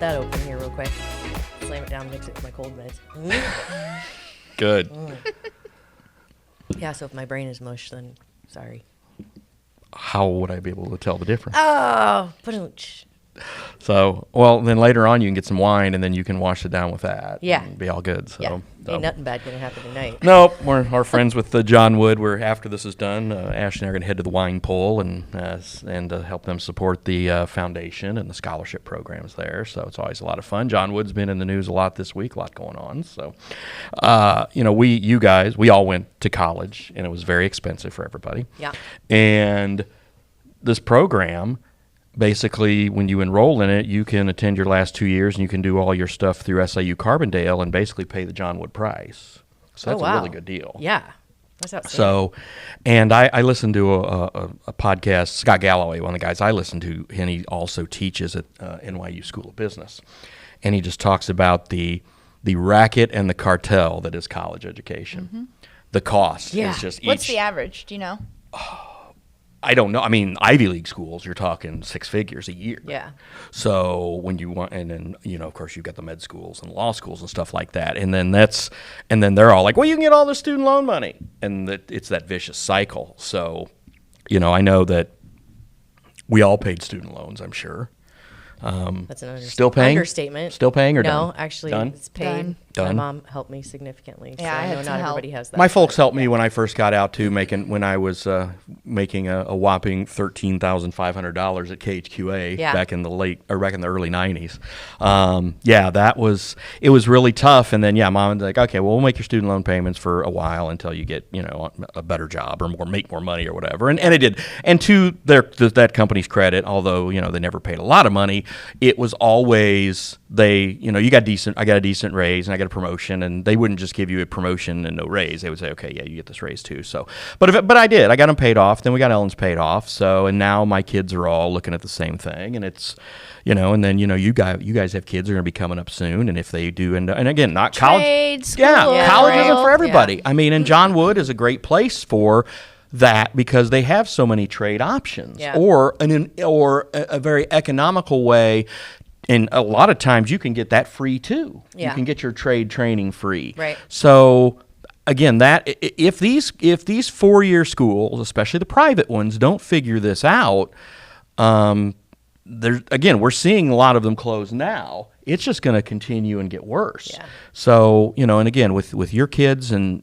that open here real quick. Slam it down, mix it with my cold meds. Good. Yeah, so if my brain is mush, then sorry. How would I be able to tell the difference? Oh, So, well, then later on you can get some wine, and then you can wash it down with that. Yeah. And be all good. So, yeah, ain't nothing bad gonna happen tonight. Nope, we're friends with John Wood. After this is done, Ashley and I are going to head to the wine pool and help them support the foundation and the scholarship programs there. So it's always a lot of fun. John Wood's been in the news a lot this week, a lot going on. So, we all went to college, and it was very expensive for everybody. Yeah. And this program, basically, when you enroll in it, you can attend your last 2 years, and you can do all your stuff through SIU-Carbondale and basically pay the John Wood price. So that's a really good deal. Yeah. That's outstanding. So, and I listened to a podcast, Scott Galloway, one of the guys I listen to, and he also teaches at NYU School of Business. And he just talks about the racket and the cartel that is college education. Mm-hmm. The cost is just What's the average? Do you know? I don't know. I mean, Ivy League schools, you're talking six figures a year. Yeah. So when you want, and then, of course, you've got the med schools and law schools and stuff like that. And then they're all like, well, you can get all the student loan money. And it's that vicious cycle. So, I know that we all paid student loans, I'm sure. That's an still paying? Understatement. Still paying or no? done? Actually, Done? it's paid. Done. My mom helped me significantly. Yeah, so I had know some not help. everybody has that. My folks helped me when I first got out too, when I was making a whopping $13,500 at KHQA back in the early '90s. It was really tough. And then mom was like, okay, well, we'll make your student loan payments for a while until you get a better job or make more money or whatever. And it did. And to that company's credit, although they never paid a lot of money, it was always I got a decent raise and I got a promotion, and they wouldn't just give you a promotion and no raise. They would say, okay, yeah, you get this raise too. So, but I did. I got them paid off. Then we got Ellen's paid off. So, and now my kids are all looking at the same thing, and it's, and then you guys have kids that are going to be coming up soon, and if they do end up, and again, not college. Trade school. College isn't for everybody. Yeah. I mean, and John Wood is a great place for that because they have so many trade options, or a very economical way. And a lot of times you can get that free too. Yeah. You can get your trade training free. Right. So again, that if these 4-year schools, especially the private ones, don't figure this out, we're seeing a lot of them close now. It's just going to continue and get worse. Yeah. So, and again, with your kids and,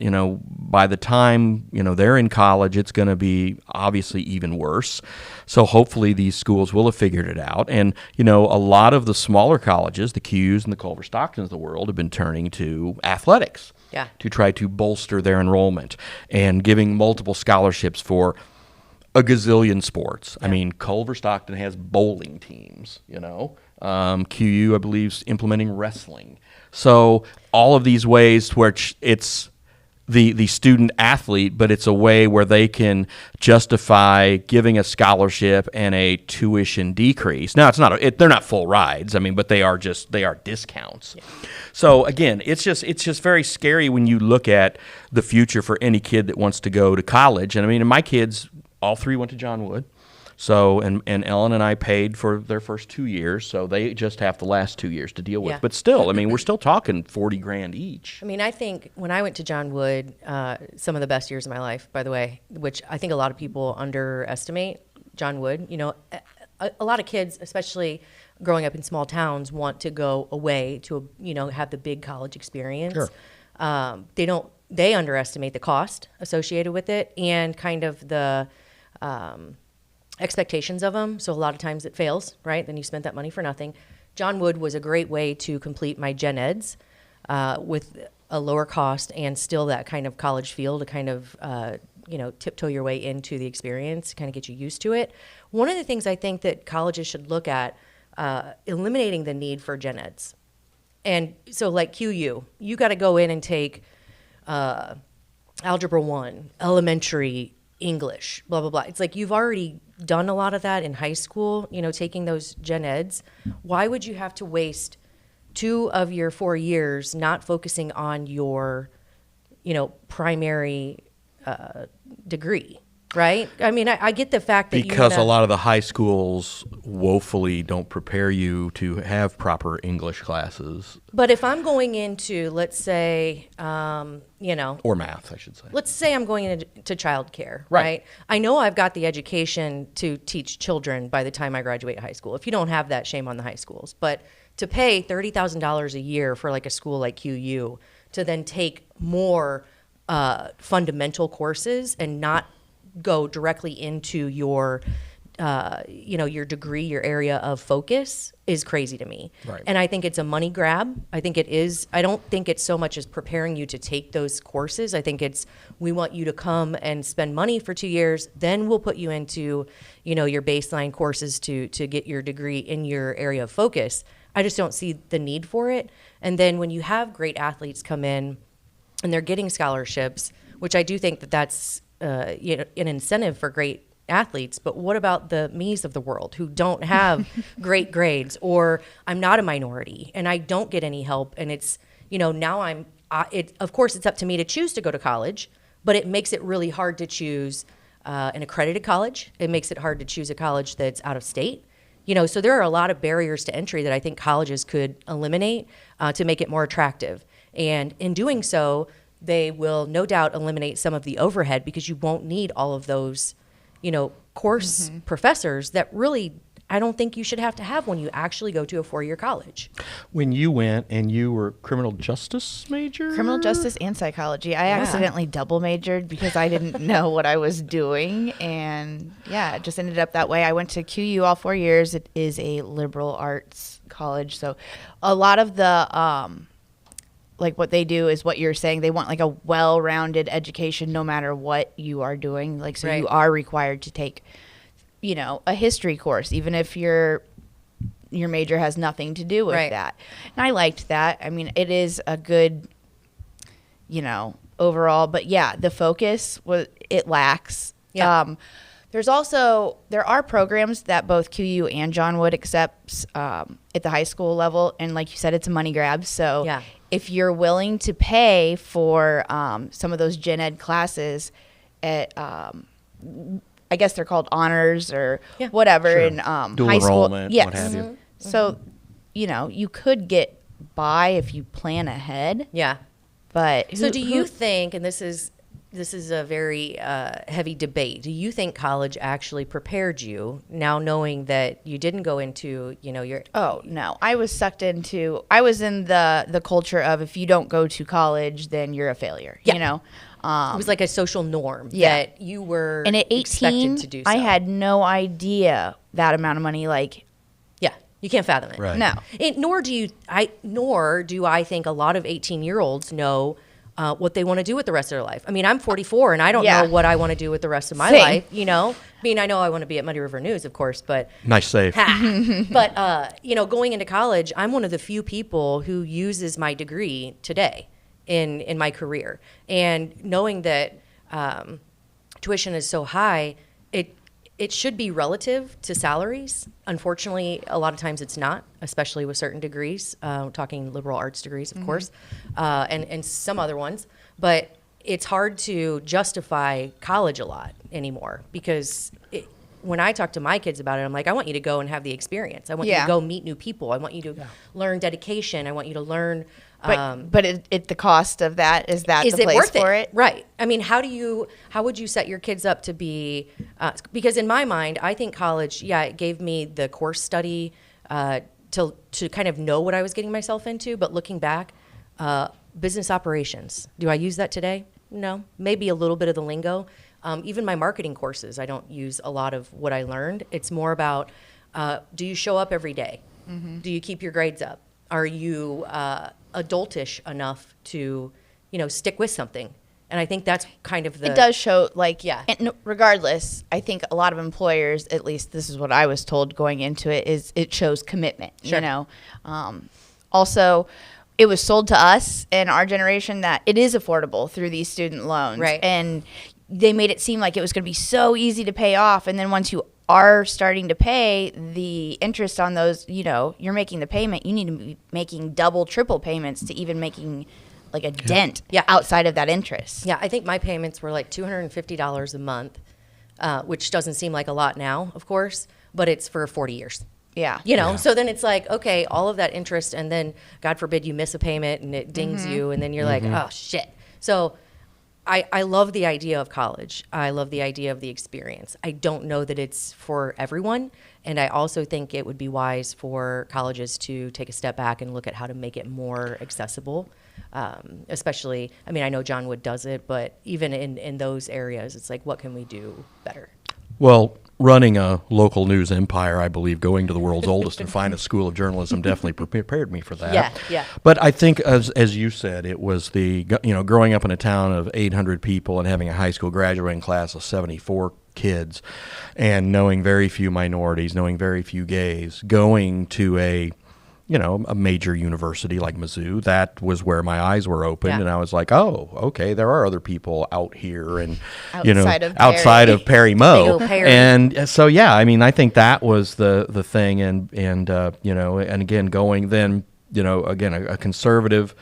by the time, they're in college, it's going to be obviously even worse. So hopefully these schools will have figured it out. And, a lot of the smaller colleges, the Q's and the Culver Stocktons of the world, have been turning to athletics to try to bolster their enrollment and giving multiple scholarships for a gazillion sports. Yeah. I mean, Culver Stockton has bowling teams, QU, I believe, is implementing wrestling. So all of these ways where it's the student athlete, but it's a way where they can justify giving a scholarship and a tuition decrease. Now, it's not they're not full rides. I mean, but they are discounts. Yeah. So again, it's just very scary when you look at the future for any kid that wants to go to college. And I mean, my kids, all three went to John Wood. So, and Ellen and I paid for their first 2 years, so they just have the last 2 years to deal with. Yeah. But still, I mean, we're still talking $40,000 each. I mean, I think when I went to John Wood, some of the best years of my life, by the way, which I think a lot of people underestimate John Wood. A lot of kids, especially growing up in small towns, want to go away to, have the big college experience. Sure. They underestimate the cost associated with it and kind of the expectations of them. So a lot of times it fails, right? Then you spent that money for nothing. John Wood was a great way to complete my gen eds with a lower cost and still that kind of college feel to kind of, tiptoe your way into the experience, kind of get you used to it. One of the things I think that colleges should look at, eliminating the need for gen eds. And so like QU, you got to go in and take Algebra 1, elementary English, blah, blah, blah. It's like you've already done a lot of that in high school, taking those gen eds. Why would you have to waste 2 of your 4 years not focusing on your, primary degree? right? I mean, I get the fact that because a lot of the high schools woefully don't prepare you to have proper English classes. But if I'm going into, let's say, Or math, I should say. let's say I'm going into childcare, right? I know I've got the education to teach children by the time I graduate high school. If you don't have that, shame on the high schools. But to pay $30,000 a year for like a school like QU to then take more fundamental courses and not go directly into your your degree, your area of focus is crazy to me. Right. And I think it's a money grab. I think it is. I don't think it's so much as preparing you to take those courses. I think it's, we want you to come and spend money for 2 years, then we'll put you into, your baseline courses to get your degree in your area of focus. I just don't see the need for it. And then when you have great athletes come in and they're getting scholarships, which I do think that that's an incentive for great athletes, but what about the me's of the world who don't have great grades, or I'm not a minority and I don't get any help, and it's now of course it's up to me to choose to go to college, but it makes it really hard to choose an accredited college. It makes it hard to choose a college that's out of state. So there are a lot of barriers to entry that I think colleges could eliminate to make it more attractive, and in doing so they will no doubt eliminate some of the overhead, because you won't need all of those course professors that really I don't think you should have to have when you actually go to a 4-year college. When you went and you were criminal justice major? Criminal justice and psychology. I accidentally double majored because I didn't know what I was doing. And it just ended up that way. I went to QU all 4 years. It is a liberal arts college. So a lot of the, what they do is what you're saying. They want like a well-rounded education no matter what you are doing. Right. You are required to take a history course, even if your major has nothing to do with that. And I liked that. I mean, it is a good, overall, but the focus it lacks. Yeah. There are programs that both QU and John Wood accepts at the high school level. And like you said, it's a money grab. So if you're willing to pay for some of those gen ed classes at, I guess they're called honors or whatever in dual high school. enrollment, Yes. what have you. So, you could get by if you plan ahead. Yeah. But so do you think, and this is a very heavy debate, do you think college actually prepared you, now knowing that you didn't go into, your... Oh, no. I was in the culture of, if you don't go to college, then you're a failure, it was like a social norm that you were and at 18, expected to do so. I had no idea that amount of money, you can't fathom it. Right. No. Nor do I think a lot of 18-year-olds know what they want to do with the rest of their life. I mean, I'm 44 and I don't know what I want to do with the rest of my life, I mean, I know I want to be at Muddy River News, of course, but... Nice save. But, going into college, I'm one of the few people who uses my degree today in my career. And knowing that tuition is so high, it should be relative to salaries. Unfortunately, a lot of times it's not, especially with certain degrees, talking liberal arts degrees, of course, and some other ones. But it's hard to justify college a lot anymore, because when I talk to my kids about it, I'm like, I want you to go and have the experience. I want you to go meet new people. I want you to learn dedication. I want you to learn... But the cost of that, is that the place for it? Right. I mean, how would you set your kids up to be, because in my mind, I think college, it gave me the course study to kind of know what I was getting myself into. But looking back, business operations, do I use that today? No, maybe a little bit of the lingo. Even my marketing courses, I don't use a lot of what I learned. It's more about, do you show up every day? Mm-hmm. Do you keep your grades up? Are you adultish enough to, stick with something? And I think that's kind of the... It does show, and regardless, I think a lot of employers, at least this is what I was told going into it, is it shows commitment, Also, it was sold to us in our generation that it is affordable through these student loans. Right. And they made it seem like it was going to be so easy to pay off. And then once you are starting to pay the interest on those, you're making the payment, you need to be making double, triple payments to even making like a dent outside of that interest. Yeah, I think my payments were like $250 a month which doesn't seem like a lot now, of course, but it's for 40 years. Yeah. So then it's like, okay, all of that interest, and then God forbid you miss a payment and it dings you, and then you're like, oh shit. So I love the idea of college. I love the idea of the experience. I don't know that it's for everyone, and I also think it would be wise for colleges to take a step back and look at how to make it more accessible. Especially, I mean, I know John Wood does it, but even in those areas, it's like, what can we do better? Well, running a local news empire, I believe going to the world's oldest and finest school of journalism definitely prepared me for that. Yeah. But I think, as you said, it was growing up in a town of 800 people and having a high school graduating class of 74 kids, and knowing very few minorities, knowing very few gays, going to a major university like Mizzou, that was where my eyes were opened, and I was like, oh, okay, there are other people out here, and outside of Perry Mo, and so I mean, I think that was the thing, and again going then, again a conservative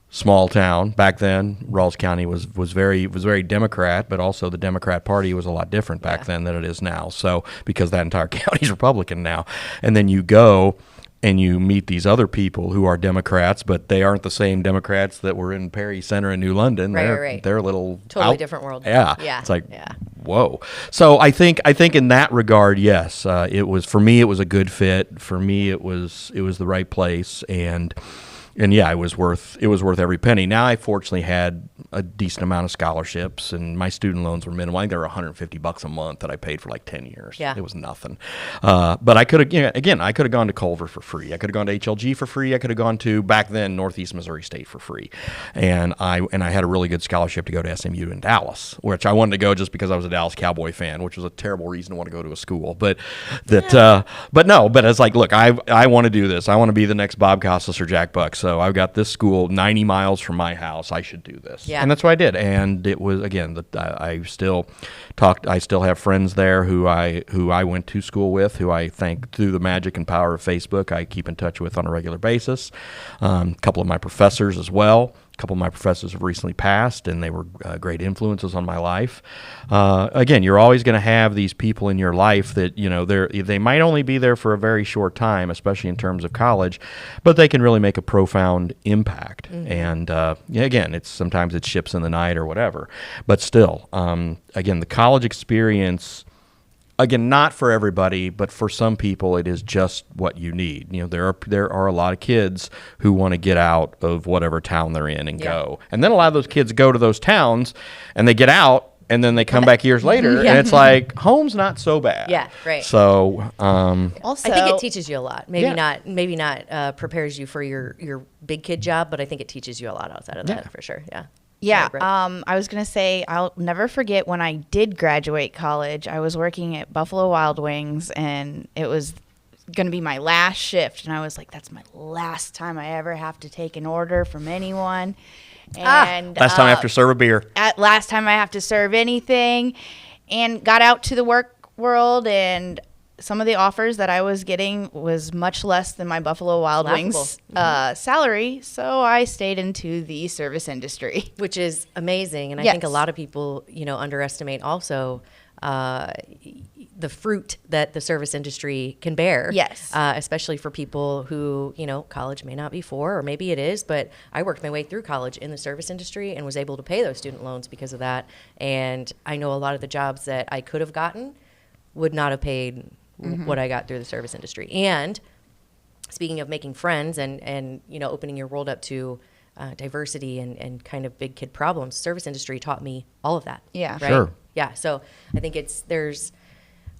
small town back then. Rawls County was very Democrat, but also the Democrat Party was a lot different back then than it is now. So because that entire county is Republican now, and then you go and you meet these other people who are Democrats, but they aren't the same Democrats that were in Perry Center in New London. Right. They're a little totally different world. Yeah. It's like, whoa. So I think in that regard, yes, it was, for me, it was a good fit. For me, it was the right place, and yeah, it was worth every penny. Now, I fortunately had a decent amount of scholarships, and my student loans were minimal. I think they were $150 a month that I paid for like 10 years. Yeah. It was nothing. But I could have, I could have gone to Culver for free. I could have gone to HLG for free. I could have gone to, back then, Northeast Missouri State for free. And I had a really good scholarship to go to SMU in Dallas, which I wanted to go just because I was a Dallas Cowboy fan, which was a terrible reason to want to go to a school. But it's like, look, I want to do this. I want to be the next Bob Costas or Jack Buck. So I've got this school 90 miles from my house. I should do this. Yeah. And that's what I did. And it was, again, I still have friends there who I went to school with, who I thank through the magic and power of Facebook, I keep in touch with on a regular basis. A couple of my professors as well. A couple of my professors have recently passed, and they were great influences on my life. Again, you're always going to have these people in your life that, they might only be there for a very short time, especially in terms of college, but they can really make a profound impact. Mm-hmm. And again, sometimes it's ships in the night or whatever. But still, again, the college experience, again, not for everybody, but for some people, it is just what you need. There are a lot of kids who want to get out of whatever town they're in and go. And then a lot of those kids go to those towns, and they get out, and then they come back years later, and it's like, home's not so bad. Yeah, right. So, also, I think it teaches you a lot. Maybe not prepares you for your big kid job, but I think it teaches you a lot outside of that for sure. Yeah. Yeah, I was going to say, I'll never forget when I did graduate college. I was working at Buffalo Wild Wings, and it was going to be my last shift. And I was like, that's my last time I ever have to take an order from anyone. And last time I have to serve a beer. Last time I have to serve anything. And got out to the work world, and some of the offers that I was getting was much less than my Buffalo Wild Wings salary, so I stayed into the service industry. Which is amazing, and I think a lot of people, underestimate also the fruit that the service industry can bear. Yes. Especially for people who, college may not be for, or maybe it is, but I worked my way through college in the service industry and was able to pay those student loans because of that. And I know a lot of the jobs that I could have gotten would not have paid what I got through the service industry. And speaking of making friends and opening your world up to diversity and kind of big kid problems, service industry taught me all of that. Yeah. Right? Sure. Yeah. So I think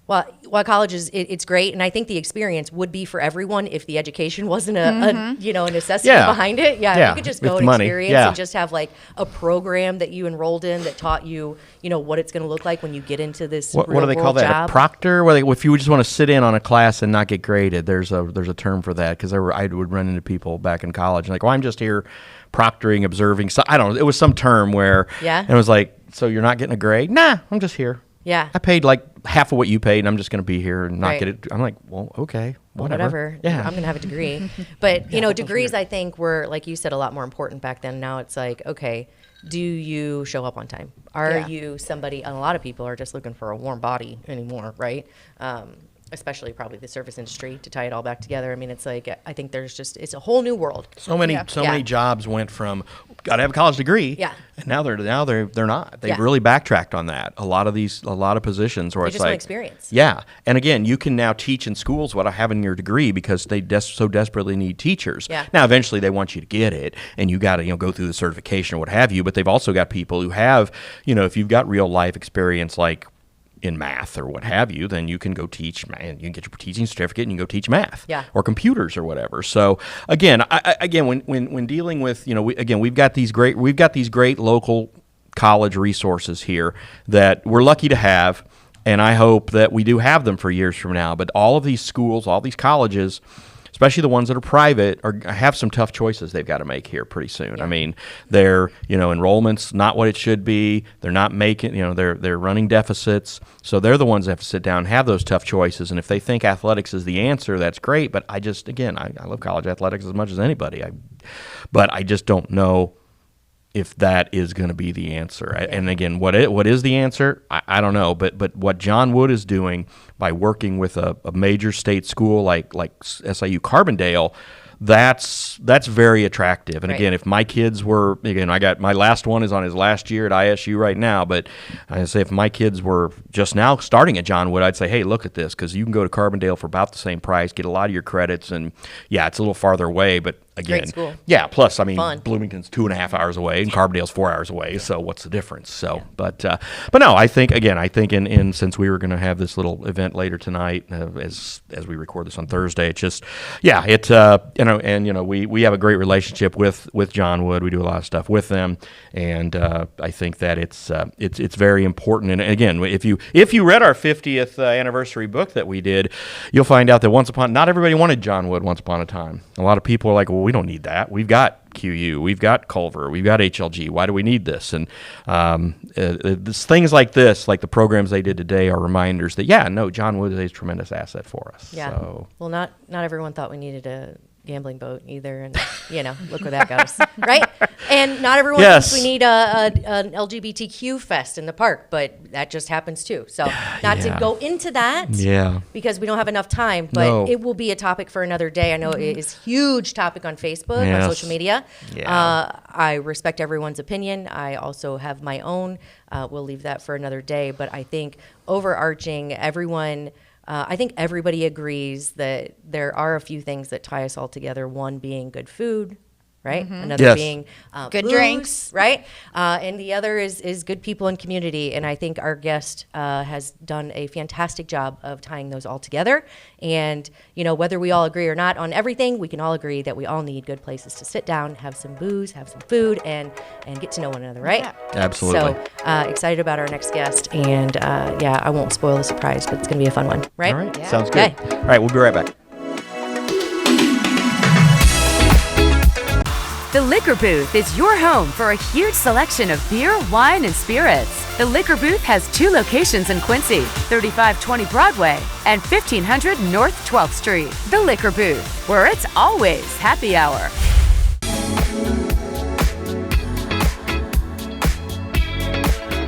while college is it's great, and I think the experience would be for everyone if the education wasn't a necessity behind it. Yeah, if you could just go and experience and just have like a program that you enrolled in that taught you, what it's going to look like when you get into this what do they call that? Job. A proctor? If you just want to sit in on a class and not get graded, there's a term for that, because I would run into people back in college like, I'm just here proctoring, observing. So I don't know. It was some term where, and it was like, so you're not getting a grade? Nah, I'm just here. Yeah. I paid like half of what you paid, and I'm just going to be here and not Right. get it. I'm like, well, okay, whatever. Yeah. I'm going to have a degree. But, you know, degrees, I think, were, like you said, a lot more important back then. Now it's like, okay, do you show up on time? Are you somebody, and a lot of people are just looking for a warm body anymore, right? Especially probably the service industry, to tie it all back together. I mean, it's like, I think there's just, it's a whole new world. So many jobs went from got to have a college degree, and now they're not. They've really backtracked on that. A lot of positions where They it's just want like experience. Yeah, and again, you can now teach in schools without having your degree because they so desperately need teachers. Yeah. Now, eventually, they want you to get it, and you got to go through the certification or what have you. But they've also got people who have, if you've got real life experience, like in math or what have you, then you can go teach, and you can get your teaching certificate and you can go teach math or computers or whatever. So again, when dealing with, we've got these great local college resources here that we're lucky to have, and I hope that we do have them for years from now. But all of these schools, all these colleges, especially the ones that are private, have some tough choices they've got to make here pretty soon. Yeah. I mean, their enrollment's not what it should be. They're not making, they're running deficits. So they're the ones that have to sit down and have those tough choices. And if they think athletics is the answer, that's great. But I love college athletics as much as anybody. But I just don't know if that is going to be the answer. Yeah. And again, what is the answer? I don't know. But what John Wood is doing by working with a major state school like SIU-Carbondale, that's very attractive. And again, if my kids were, I got my last one is on his last year at ISU right now, but I say if my kids were just now starting at John Wood, I'd say, hey, look at this, because you can go to Carbondale for about the same price, get a lot of your credits, and it's a little farther away, but again, great school. Yeah, plus, I mean, Fun. Bloomington's 2.5 hours away, and Carbondale's 4 hours away, so what's the difference? So, but no, I think in since we were going to have this little event later tonight, as we record this on Thursday, it's just, we have a great relationship with John Wood. We do a lot of stuff with them, and I think that it's very important. And again, if you read our 50th anniversary book that we did, you'll find out that not everybody wanted John Wood once upon a time. A lot of people are like, well, we don't need that. We've got QU, we've got Culver, we've got HLG. Why do we need this? And things like this, like the programs they did today, are reminders that John Wood is a tremendous asset for us. Yeah. So. Well, not everyone thought we needed a gambling boat either, and look where that goes, right? And not everyone thinks we need an LGBTQ fest in the park, but that just happens too. So not to go into that, because we don't have enough time, but it will be a topic for another day. I know it is a huge topic on Facebook, on social media. Yeah. I respect everyone's opinion. I also have my own. We'll leave that for another day, but I think overarching, I think everybody agrees that there are a few things that tie us all together. One being good food, right? Mm-hmm. Another being good booze, drinks, right? And the other is good people and community. And I think our guest has done a fantastic job of tying those all together. And whether we all agree or not on everything, we can all agree that we all need good places to sit down, have some booze, have some food, and get to know one another, right? Yeah. Absolutely. So excited about our next guest, and I won't spoil the surprise, but it's gonna be a fun one, right? All right, sounds good. Okay. All right, we'll be right back. The Liquor Booth is your home for a huge selection of beer, wine, and spirits. The Liquor Booth has 2 locations in Quincy, 3520 Broadway and 1500 North 12th Street. The Liquor Booth, where it's always happy hour.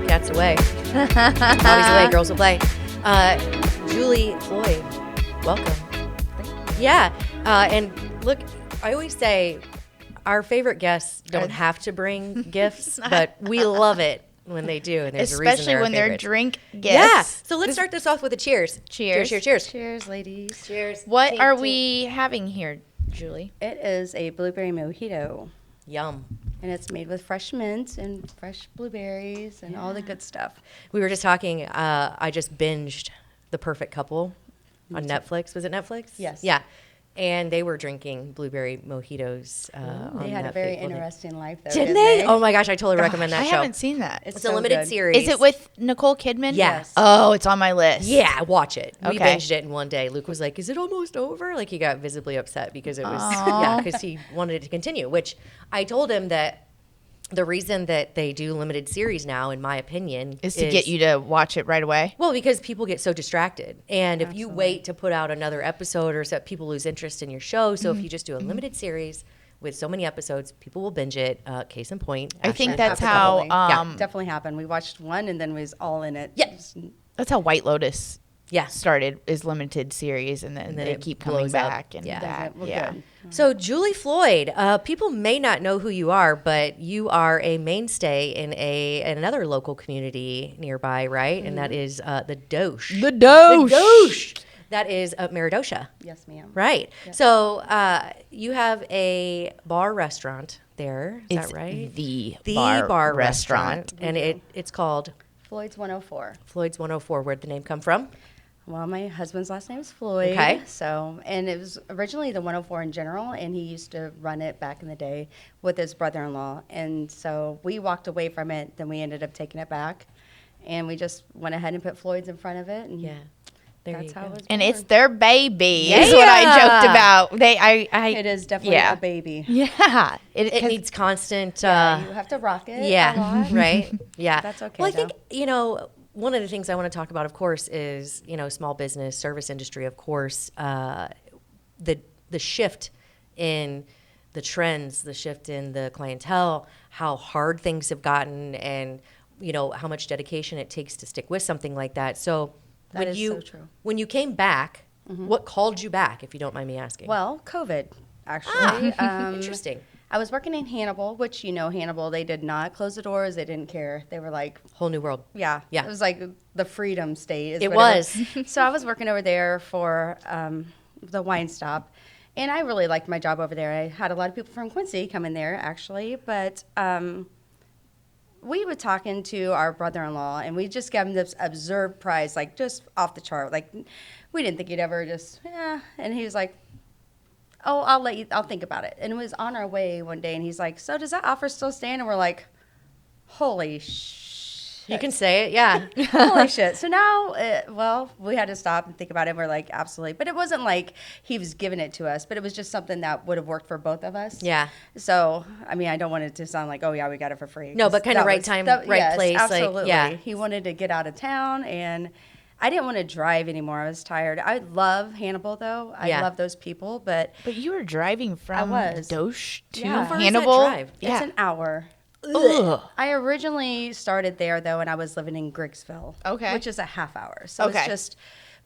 Cats away. Bobby's away, girls will play. Julie Floyd, welcome. Yeah, and look, I always say, our favorite guests don't have to bring gifts, but we love it when they do, and there's a reason especially when they're drink gifts. Yeah. So let's start this off with a cheers. Cheers. Cheers, cheers, cheers. Cheers, ladies. Cheers. What are we having here, Julie? It is a blueberry mojito, Yum. and it's made with fresh mint and fresh blueberries and all the good stuff. We were just talking, I just binged The Perfect Couple on Netflix. Was it Netflix? Yes. Yeah. And they were drinking blueberry mojitos. They had a very interesting life, though. Didn't they? Oh my gosh, I totally recommend that I show. haven't seen that. It's so a limited good. series. Is it with Nicole Kidman? Yes. Oh, it's on my list. Yeah, watch it. We Okay. binged it in one day. Luke was like, "Is it almost over?" Like he got visibly upset because it was because he wanted it to continue. Which I told him that the reason that they do limited series now, in my opinion, Is to get you to watch it right away. well, because people get so distracted. And if you wait to put out another episode or so, people lose interest in your show. So if you just do a limited series with so many episodes, people will binge it. Case in point. I think Ashley. that's how Definitely happened. We watched one and then we was all in it. Yeah. that's how White Lotus Yeah. started, is limited series, and then they it keep coming blows up. back and Yeah. that. Well, Yeah. good. So Julie Floyd, people may not know who you are, but you are a mainstay in another local community nearby, right? And that is the Dosh. The Dosh. That is Meredosia. Yes, ma'am. Right. So you have a bar restaurant there. Is It's that right? the bar restaurant. And it's called Floyd's 104. Floyd's 104. Where'd the name come from? Well, my husband's last name is Floyd. Okay. So, and it was originally the 104 in general, and he used to run it back in the day with his brother-in-law. And so we walked away from it, then we ended up taking it back, and we just went ahead and put Floyd's in front of it. And Yeah. There that's you how go. it was And born. it's their baby, is what I joked about. It is definitely yeah. a baby. Yeah. It needs constant. You have to rock it a Yeah, lot. right. Yeah. That's okay, Well, I think, though. one of the things I want to talk about, of course, is, small business, service industry, of course, the shift in the trends, the shift in the clientele, how hard things have gotten, and, how much dedication it takes to stick with something like that. So That is so true. when you came back, what called you back, if you don't mind me asking? Well, COVID, actually. Interesting. I was working in Hannibal, which, Hannibal, they did not close the doors. They didn't care. They were like, Whole new world. yeah. Yeah. It was like the freedom state. Is It what was. So I was working over there for the wine stop. And I really liked my job over there. I had a lot of people from Quincy come in there, actually. But we were talking to our brother-in-law, and we just gave him this absurd price, like just off the chart. Like, we didn't think he'd ever And he was like, oh, I'll think about it. And it was on our way one day, and he's like, so does that offer still stand? And we're like, holy shit. You can say it, yeah. Holy shit. So now, we had to stop and think about it. We're like, absolutely. But it wasn't like he was giving it to us, but it was just something that would have worked for both of us. Yeah. So, I mean, I don't want it to sound like, oh, yeah, we got it for free. No, but kind of That right was- time, that- right yes, place. Absolutely. Like, yeah. He wanted to get out of town, and I didn't want to drive anymore. I was tired. I love Hannibal, though. I Yeah. love those people, but But you were driving from was. Dosh to Yeah. How far is that Hannibal. drive? Yeah. it's an hour. Ugh. I originally started there, though, and I was living in Griggsville. Okay. Which is a half hour. So Okay. it's just,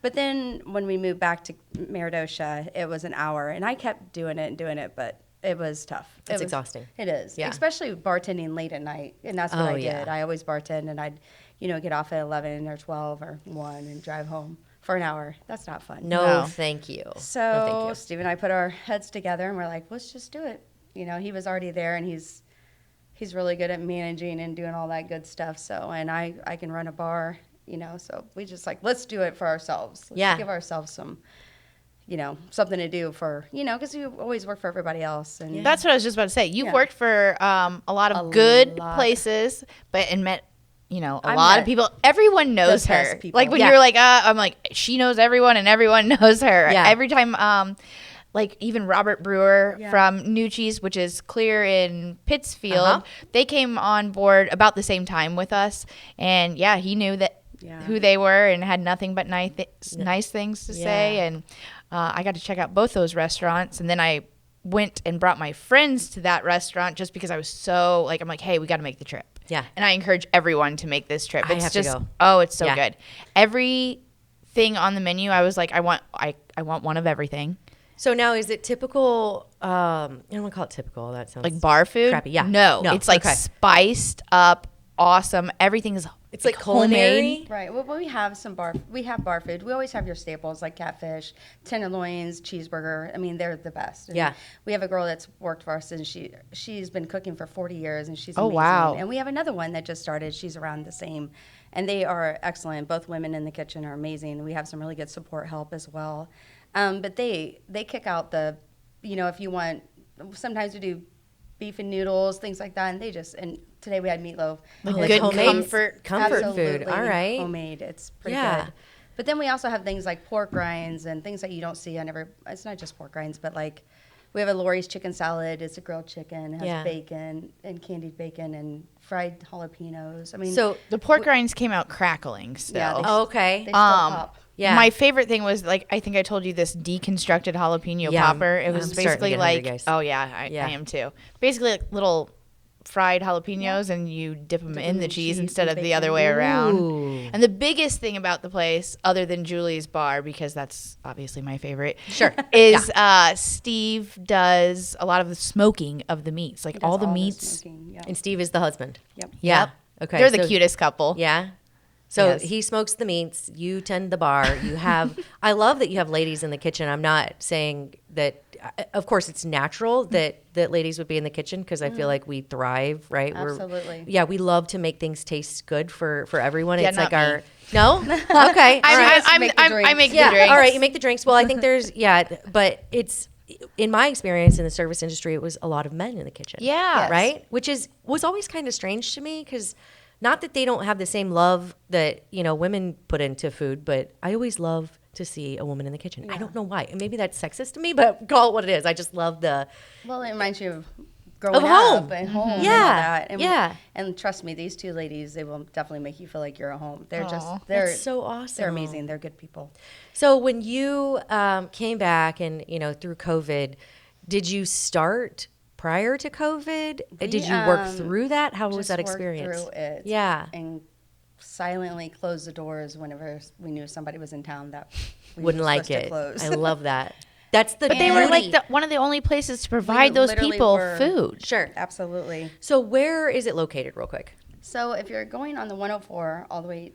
but then when we moved back to Meredosia, it was an hour. And I kept doing it, but it was tough. It's exhausting. It is. Yeah. Especially bartending late at night. And that's what Oh, I did. yeah. I always bartend, and I'd, get off at 11 or 12 or 1 and drive home for an hour. That's not fun. No, No. thank you. So no, thank you. Steve and I put our heads together, and we're like, let's just do it. He was already there, and he's really good at managing and doing all that good stuff. So, and I can run a bar, so we just like, let's do it for ourselves. Let's Yeah. give ourselves some, something to do for, because you always work for everybody else. And That's what I was just about to say. You've Yeah. worked for a lot of A good lot. places, and met, a I lot of met people. Everyone knows the best her. people. Like when Yeah. you're like, I'm like, she knows everyone, and everyone knows her. Yeah. Every time, like even Robert Brewer Yeah. from New Cheese, which is clear in Pittsfield, Uh-huh. they came on board about the same time with us, and yeah, he knew that. Yeah. Who they were, and had nothing but nice things to say, Yeah. and I got to check out both those restaurants, and then I went and brought my friends to that restaurant just because I was so like, I'm like, hey, we got to make the trip. Yeah. And I encourage everyone to make this trip. I It's have to just, go. oh, it's so Yeah. good. Everything on the menu, I was like, I want one of everything. So now, is it typical? I don't want to call it typical. That sounds Like bar food? Crappy. Yeah. No, it's like okay. spiced up, awesome. Everything is It's like homemade. culinary. Right. Well, we have we have bar food. We always have your staples like catfish, tenderloins, cheeseburger. I mean, they're the best. And Yeah. we have a girl that's worked for us, and she's been cooking for 40 years, and she's Oh, amazing. wow. And we have another one that just started. She's around the same, and they are excellent. Both women in the kitchen are amazing. We have some really good support help as well. But they kick out the, if you want, sometimes we do beef and noodles, things like that, and today we had meatloaf. Like Like good homemade comfort. comfort food. Absolutely All right. homemade. It's pretty Yeah. good. But then we also have things like pork rinds and things that you don't see on it's not just pork rinds, but like We have a Lori's chicken salad. It's a grilled chicken. It has Yeah. bacon and candied bacon and fried jalapenos. I mean, So The pork rinds came out crackling still. Yeah, oh, okay. they still pop. Yeah. My favorite thing was, like, I think I told you this deconstructed jalapeno Yeah, popper. It I'm was starting to basically get hungry, like, guys. oh yeah, I am too. Basically, like little fried jalapenos, and you dip them in the cheese instead and of the other bacon. way around. Ooh. And the biggest thing about the place, other than Julie's bar, because that's obviously my favorite, Sure. is Steve does a lot of the smoking of the meats, like He all does the meats. smoking, yeah. And Steve is the husband. Yep. Yeah. Yep. Okay. They're the so- cutest couple. Yeah. So Yes. he smokes the meats. You tend the bar. You have. I love that you have ladies in the kitchen. I'm not saying that. Of course, it's natural that ladies would be in the kitchen because I feel like we thrive, right? Absolutely. Yeah, we love to make things taste good for everyone. Yeah, It's not like our. me. No. Okay. all right. I make the I drinks. make the Yeah. drinks. All right. You make the drinks. Well, I think there's but it's in my experience in the service industry, it was a lot of men in the kitchen. Yeah. Yes. Right. Which was always kind of strange to me because. Not that they don't have the same love that, women put into food, but I always love to see a woman in the kitchen. I don't know why. And maybe that's sexist to me, but call it what it is. I just love the Well, it reminds you of growing Of home. up and home and all Yeah, that. And, yeah. And trust me, these two ladies, they will definitely make you feel like you're at home. They're Aw. they're That's so awesome. They're amazing. They're good people. So when you came back and, through COVID, did you start prior to COVID? Did you work through that? How was Just that worked experience? Through it. Yeah. And silently closed the doors whenever we knew somebody was in town that we Wouldn't were like supposed to it. close. I love that. That's the But they were like beauty. one of the only places to provide those literally people were. food. Sure. Absolutely. So where is it located real quick? So if you're going on the 104 all the way,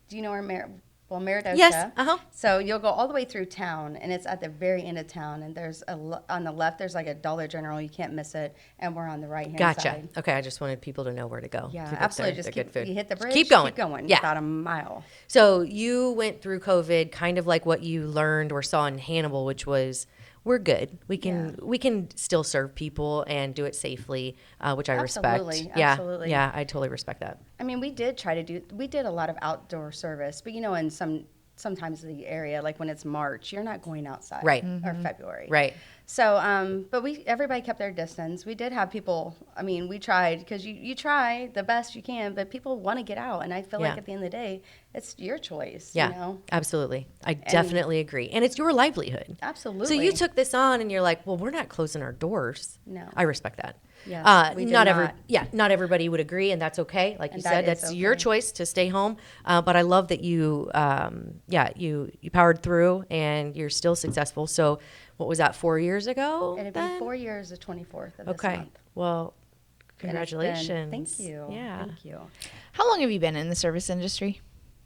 do you know where Meredosia? Yes, uh-huh. So you'll go all the way through town, and it's at the very end of town. And there's on the left, there's like a Dollar General. You can't miss it. And we're on the right hand Gotcha. side. Okay, I just wanted people to know where to go. Yeah, Keep up absolutely. there. Just They're keep, good food. you hit the bridge. Keep going. Yeah. About a mile. So you went through COVID kind of like what you learned or saw in Hannibal, which was we're good. We can still serve people and do it safely, which I respect. Yeah, Absolutely. yeah, I totally respect that. I mean, we did a lot of outdoor service, but in sometimes the area, like when it's March, you're not going outside. Right. Or February. Right. So, but everybody kept their distance. We did have people, I mean, we tried, because you try the best you can, but people want to get out. And I feel Yeah. like at the end of the day, it's your choice, Yeah, absolutely. I definitely agree. And it's your livelihood. Absolutely. So you took this on and you're like, well, we're not closing our doors. No. I respect that. Yes, we did not. Not everybody would agree, and that's okay. Like you And said, that is that's your okay. choice to stay home. But I love that you powered through and you're still successful. So what was that, 4 years ago? It'd then? be 4 years, the 24th of this Okay. month. Well, And it's been- congratulations. Thank you. Yeah. Thank you. How long have you been in the service industry?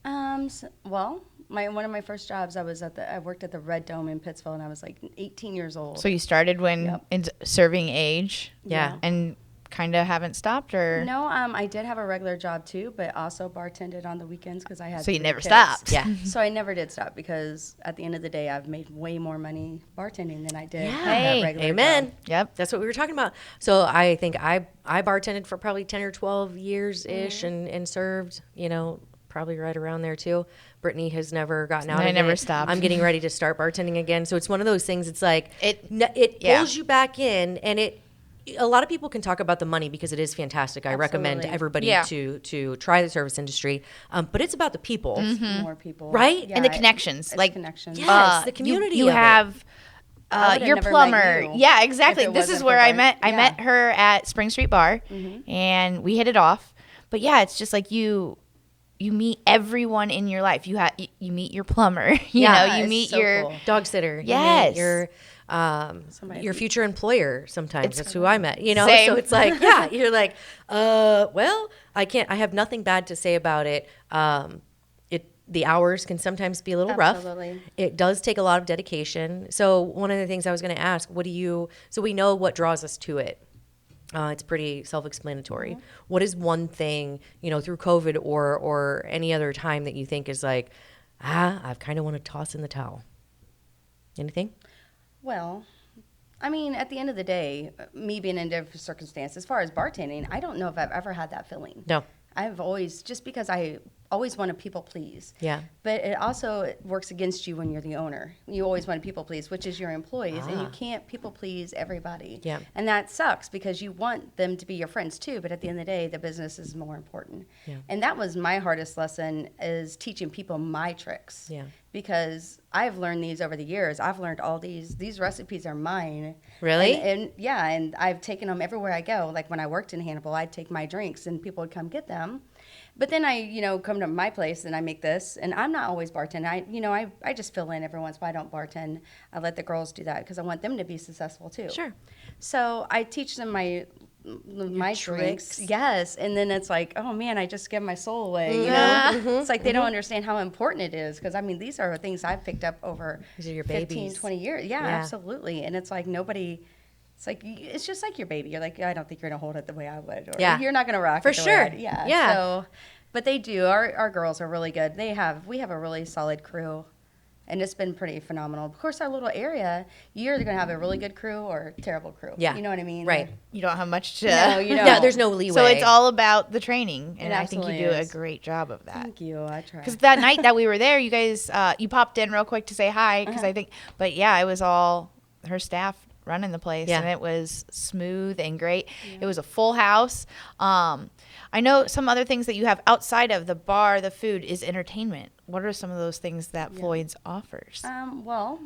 Well, one of my first jobs, I worked at the Red Dome in Pittsville, and I was like 18 years old. So you started when Yep. in serving age, Yeah. and kind of haven't stopped, or No, I did have a regular job too, but also bartended on the weekends because I had. So you 3 never kids. stopped. Yeah. So I never did stop, because at the end of the day, I've made way more money bartending than I did at Hey, that regular Amen. job. Yep. That's what we were talking about. So I think I bartended for probably 10 or 12 years ish and served, probably right around there too. Brittany has never gotten out I of never it. stopped. I'm getting ready to start bartending again. So it's one of those things. It's like it yeah. pulls you back in, and a lot of people can talk about the money because it is fantastic. I recommend Absolutely. everybody Yeah. to try the service industry. But it's about the people. More people, Right? Yeah, and the connections, it's like connections. Yeah. the community You of it. have I would've your never met plumber. you Yeah, exactly. if it This is wasn't where for I Bart. met. I Yeah. met her at Spring Street Bar, and we hit it off. But yeah, it's just like you meet everyone in your life. You meet your plumber. You it's meet so your cool. Dog sitter. Yes. Your future employer sometimes. It's That's who I met. Same. So it's like, yeah, you're like, well, I have nothing bad to say about it. The hours can sometimes be a little Absolutely. rough. It does take a lot of dedication. So one of the things I was going to ask, so we know what draws us to it. It's pretty self-explanatory. Mm-hmm. What is one thing, through COVID or any other time that you think is like, I kind of want to toss in the towel? Anything? Well, I mean, at the end of the day, me being in different circumstances, as far as bartending, I don't know if I've ever had that feeling. No. I've always, just because I always want to people please. Yeah. But it also works against you when you're the owner. You always want to people please, which is your employees, and you can't people please everybody. Yeah. And that sucks because you want them to be your friends too, but at the end of the day, the business is more important. Yeah. And that was my hardest lesson, is teaching people my tricks. Yeah. Because I've learned these over the years. I've learned all these recipes are mine. Really? And yeah, and I've taken them everywhere I go. Like when I worked in Hannibal, I'd take my drinks and people would come get them. But then I, come to my place and I make this, and I'm not always bartending. I just fill in every once in a while. I don't bartend. I let the girls do that because I want them to be successful too. Sure. So I teach them my drinks. tricks. Yes, and then it's like, oh man, I just give my soul away. It's like they don't understand how important it is, because these are things I've picked up over These are your 15, babies. 20 years. Yeah, Yeah. absolutely. And it's like nobody. It's just like your baby. You're like, I don't think you're gonna hold it the way I would. Or Yeah. you're not gonna rock For it the way I sure. do. Yeah. Yeah. So, but they do. Our girls are really good. We have a really solid crew, and it's been pretty phenomenal. Of course, our little area, you're either gonna have a really good crew or a terrible crew. Yeah. You know what I mean? Right. You don't have much to. No, you don't. Yeah, there's no leeway. So it's all about the training, and It I think you absolutely do is. a great job of that. Thank you. I try. Because that night that we were there, you guys, you popped in real quick to say hi. Because I think, but yeah, it was all her staff running the place, Yeah. and it was smooth and great. It was a full house. I know some other things that you have outside of the bar, the food, is entertainment. What are some of those things that Floyd's offers? Well,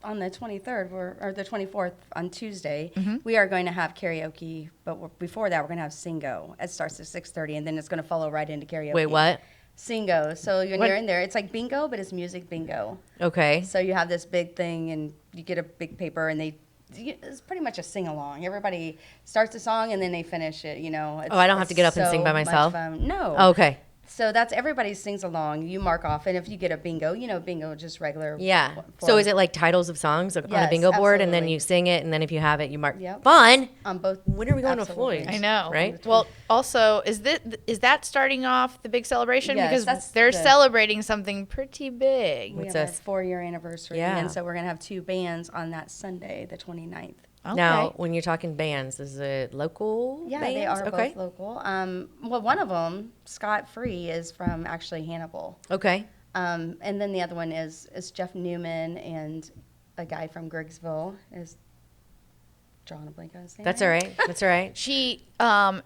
on the 23rd or the 24th on Tuesday, we are going to have karaoke. But before that, we're going to have Singo. It starts at 6:30, and then it's going to follow right into karaoke. Wait, what? Singo. So when What- you're in there, it's like bingo, but it's music bingo. Okay. So you have this big thing, and you get a big paper, and it's pretty much a sing-along. Everybody starts a song, and then they finish it, It's, I don't have to get up and sing by much myself? fun. No. Okay. So that's everybody sings along. You mark off, and if you get a bingo, bingo just regular. Yeah. So form. is it like titles of songs on a Yes, bingo board, and then absolutely. you sing it, and then if you have it, you mark? Yep. Fun. On both? When are we going to Absolutely. Floyd's? I know, Right? Well, also, is that starting off the big celebration? Yes, Because that's they're the- celebrating something pretty big. We What's have this? our 4-year anniversary, Yeah. and so we're going to have 2 bands on that Sunday, the 29th. Okay. Now, when you're talking bands, is it local Yeah, bands? they are Okay. both local. Well, one of them, Scott Free, is from actually Hannibal. Okay. And then the other one is Jeff Newman, and a guy from Griggsville is drawing a blank on his name. That's all right. That's all right. She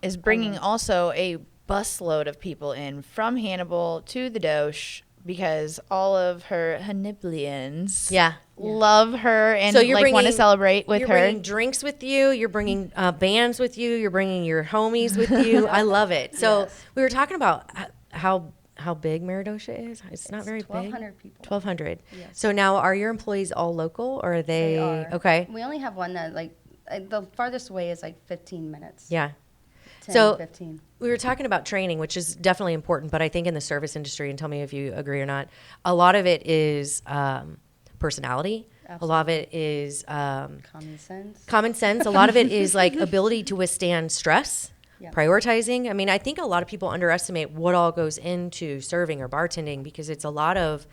is bringing also a busload of people in from Hannibal to the Dosh because all of her Hanniblians Yeah. love her and So you're want to bringing- celebrate with You're her. bringing drinks with you. You're bringing bands with you. You're bringing your homies with you. I love it. So Yes. we were talking about how big Meredosia is. It's not very big. 1,200 people. 1,200. Yes. So now, are your employees all local, or are they? They are. Okay. We only have one that, the farthest away is 15 minutes. Yeah. 10, So 15. we were talking about training, which is definitely important, but I think in the service industry, and tell me if you agree or not, a lot of it is personality. A lot of it is Common sense. common sense. A lot of it is like ability to withstand stress, Yeah. prioritizing. I mean, I think a lot of people underestimate what all goes into serving or bartending because it's a lot of,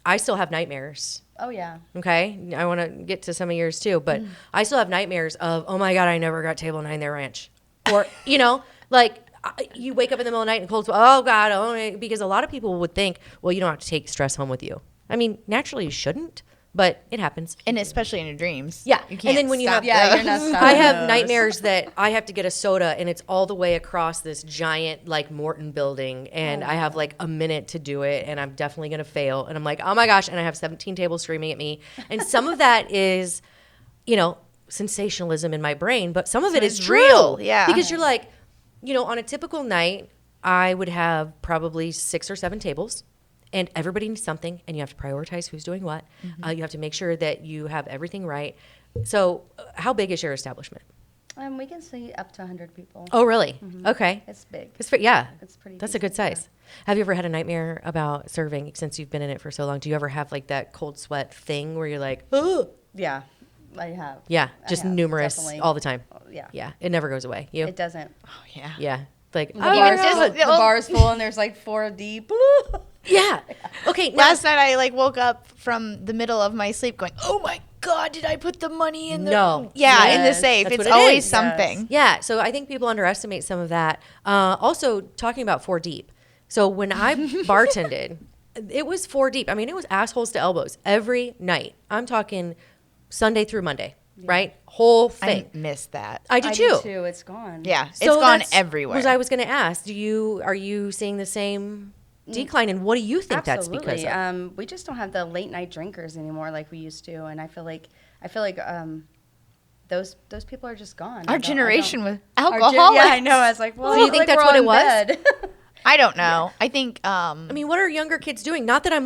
I still have nightmares. Oh, yeah. Okay. I want to get to some of yours too, but I still have nightmares of, oh my God, I never got table 9 there ranch. Or, you wake up in the middle of the night and cold sweat, oh God, because a lot of people would think, well, you don't have to take stress home with you. I mean, naturally you shouldn't, but it happens. And especially in your dreams. Yeah. You And then when you stop have, Yeah, you're not stopping I have those. nightmares that I have to get a soda and it's all the way across this giant Morton building and I have a minute to do it and I'm definitely going to fail. And I'm like, oh my gosh. And I have 17 tables screaming at me. And some of that is, sensationalism in my brain, but some of it is it's true. real, yeah. Because you're like, on a typical night, I would have probably 6 or 7 tables. And everybody needs something, and you have to prioritize who's doing what. You have to make sure that you have everything right. So, how big is your establishment? We can see up to 100 people. Oh, really? Okay. It's big. Yeah. It's pretty That's a good decent, yeah. size. Have you ever had a nightmare about serving since you've been in it for so long? Do you ever have that cold sweat thing where you're like, oh? Yeah, I have. Yeah, I just have, numerous definitely. all the time. Yeah. Yeah, it never goes away. You? It doesn't. Oh, yeah. Yeah. Like, The, oh, bar's yeah. full, the bar's full and there's 4 deep. Yeah. Okay. Now, Last night I woke up from the middle of my sleep going, "Oh my God, did I put the money in the No. Yeah, in the Yes. safe. That's It's what it always is. something. yeah. So I think people underestimate some of that. Also, talking about 4 deep. So when I bartended, it was 4 deep. I mean, it was assholes to elbows every night. I'm talking Sunday through Monday, right? Whole thing. I missed that. I do I too. do too. It's gone. Yeah, it's So gone that's everywhere. what I was going to ask. Are you seeing the same decline, and what do you think Absolutely. that's because of? We just don't have the late night drinkers anymore like we used to, and I feel like those people are just gone. Our generation was Our alcoholics. yeah, I know. I was like, well, Do you think like that's we're what it all was? in bed. I don't know. I think. I mean, what are younger kids doing? Not that I'm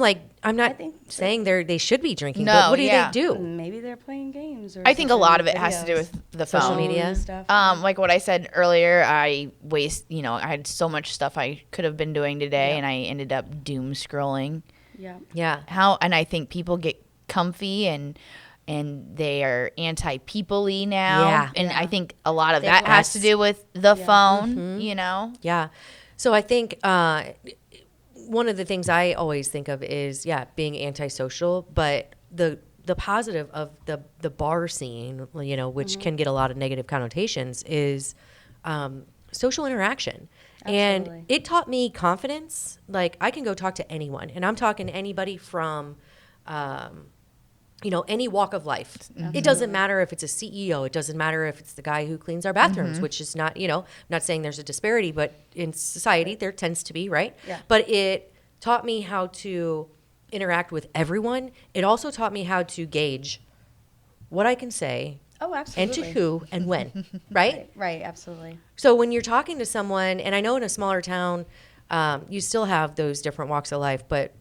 not think saying they should be drinking, No, but what do yeah. they do? Maybe they're playing games. Or I think a something, lot of it has to do videos. with the Social phone. media. And stuff. Like what I said earlier, I had so much stuff I could have been doing today, and I ended up doom scrolling. Yeah. Yeah. And I think people get comfy and they are anti-people-y now. Yeah. And I think a lot of They that has to less- do with the phone, you know? Yeah. So I think one of the things I always think of is, being antisocial, but the positive of the bar scene, which can get a lot of negative connotations, is social interaction. Absolutely. And it taught me confidence. Like, I can go talk to anyone, and I'm talking to anybody from any walk of life. It doesn't matter if it's a CEO. It doesn't matter if it's the guy who cleans our bathrooms, which is not, I'm not saying there's a disparity, but in society there tends to be, right? Yeah. But it taught me how to interact with everyone. It also taught me how to gauge what I can say Oh, and absolutely. to who and when, right? Right. Absolutely. So when you're talking to someone, and I know in a smaller town, you still have those different walks of life, but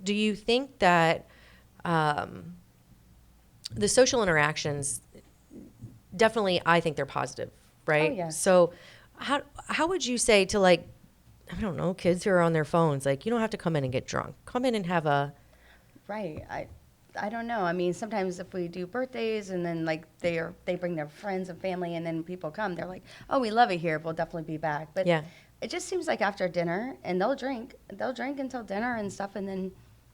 do you think that the social interactions, definitely, I think they're positive, right? Oh, yes. So how would you say to, like, I don't know, kids who are on their phones, like, you don't have to come in and get drunk. Come in and have a... Right. I don't know. I mean, sometimes if we do birthdays and then like they bring their friends and family and then people come, they're like, oh, we love it here. We'll definitely be back. But Yeah. it just seems like after dinner, and they'll drink until dinner and stuff, and then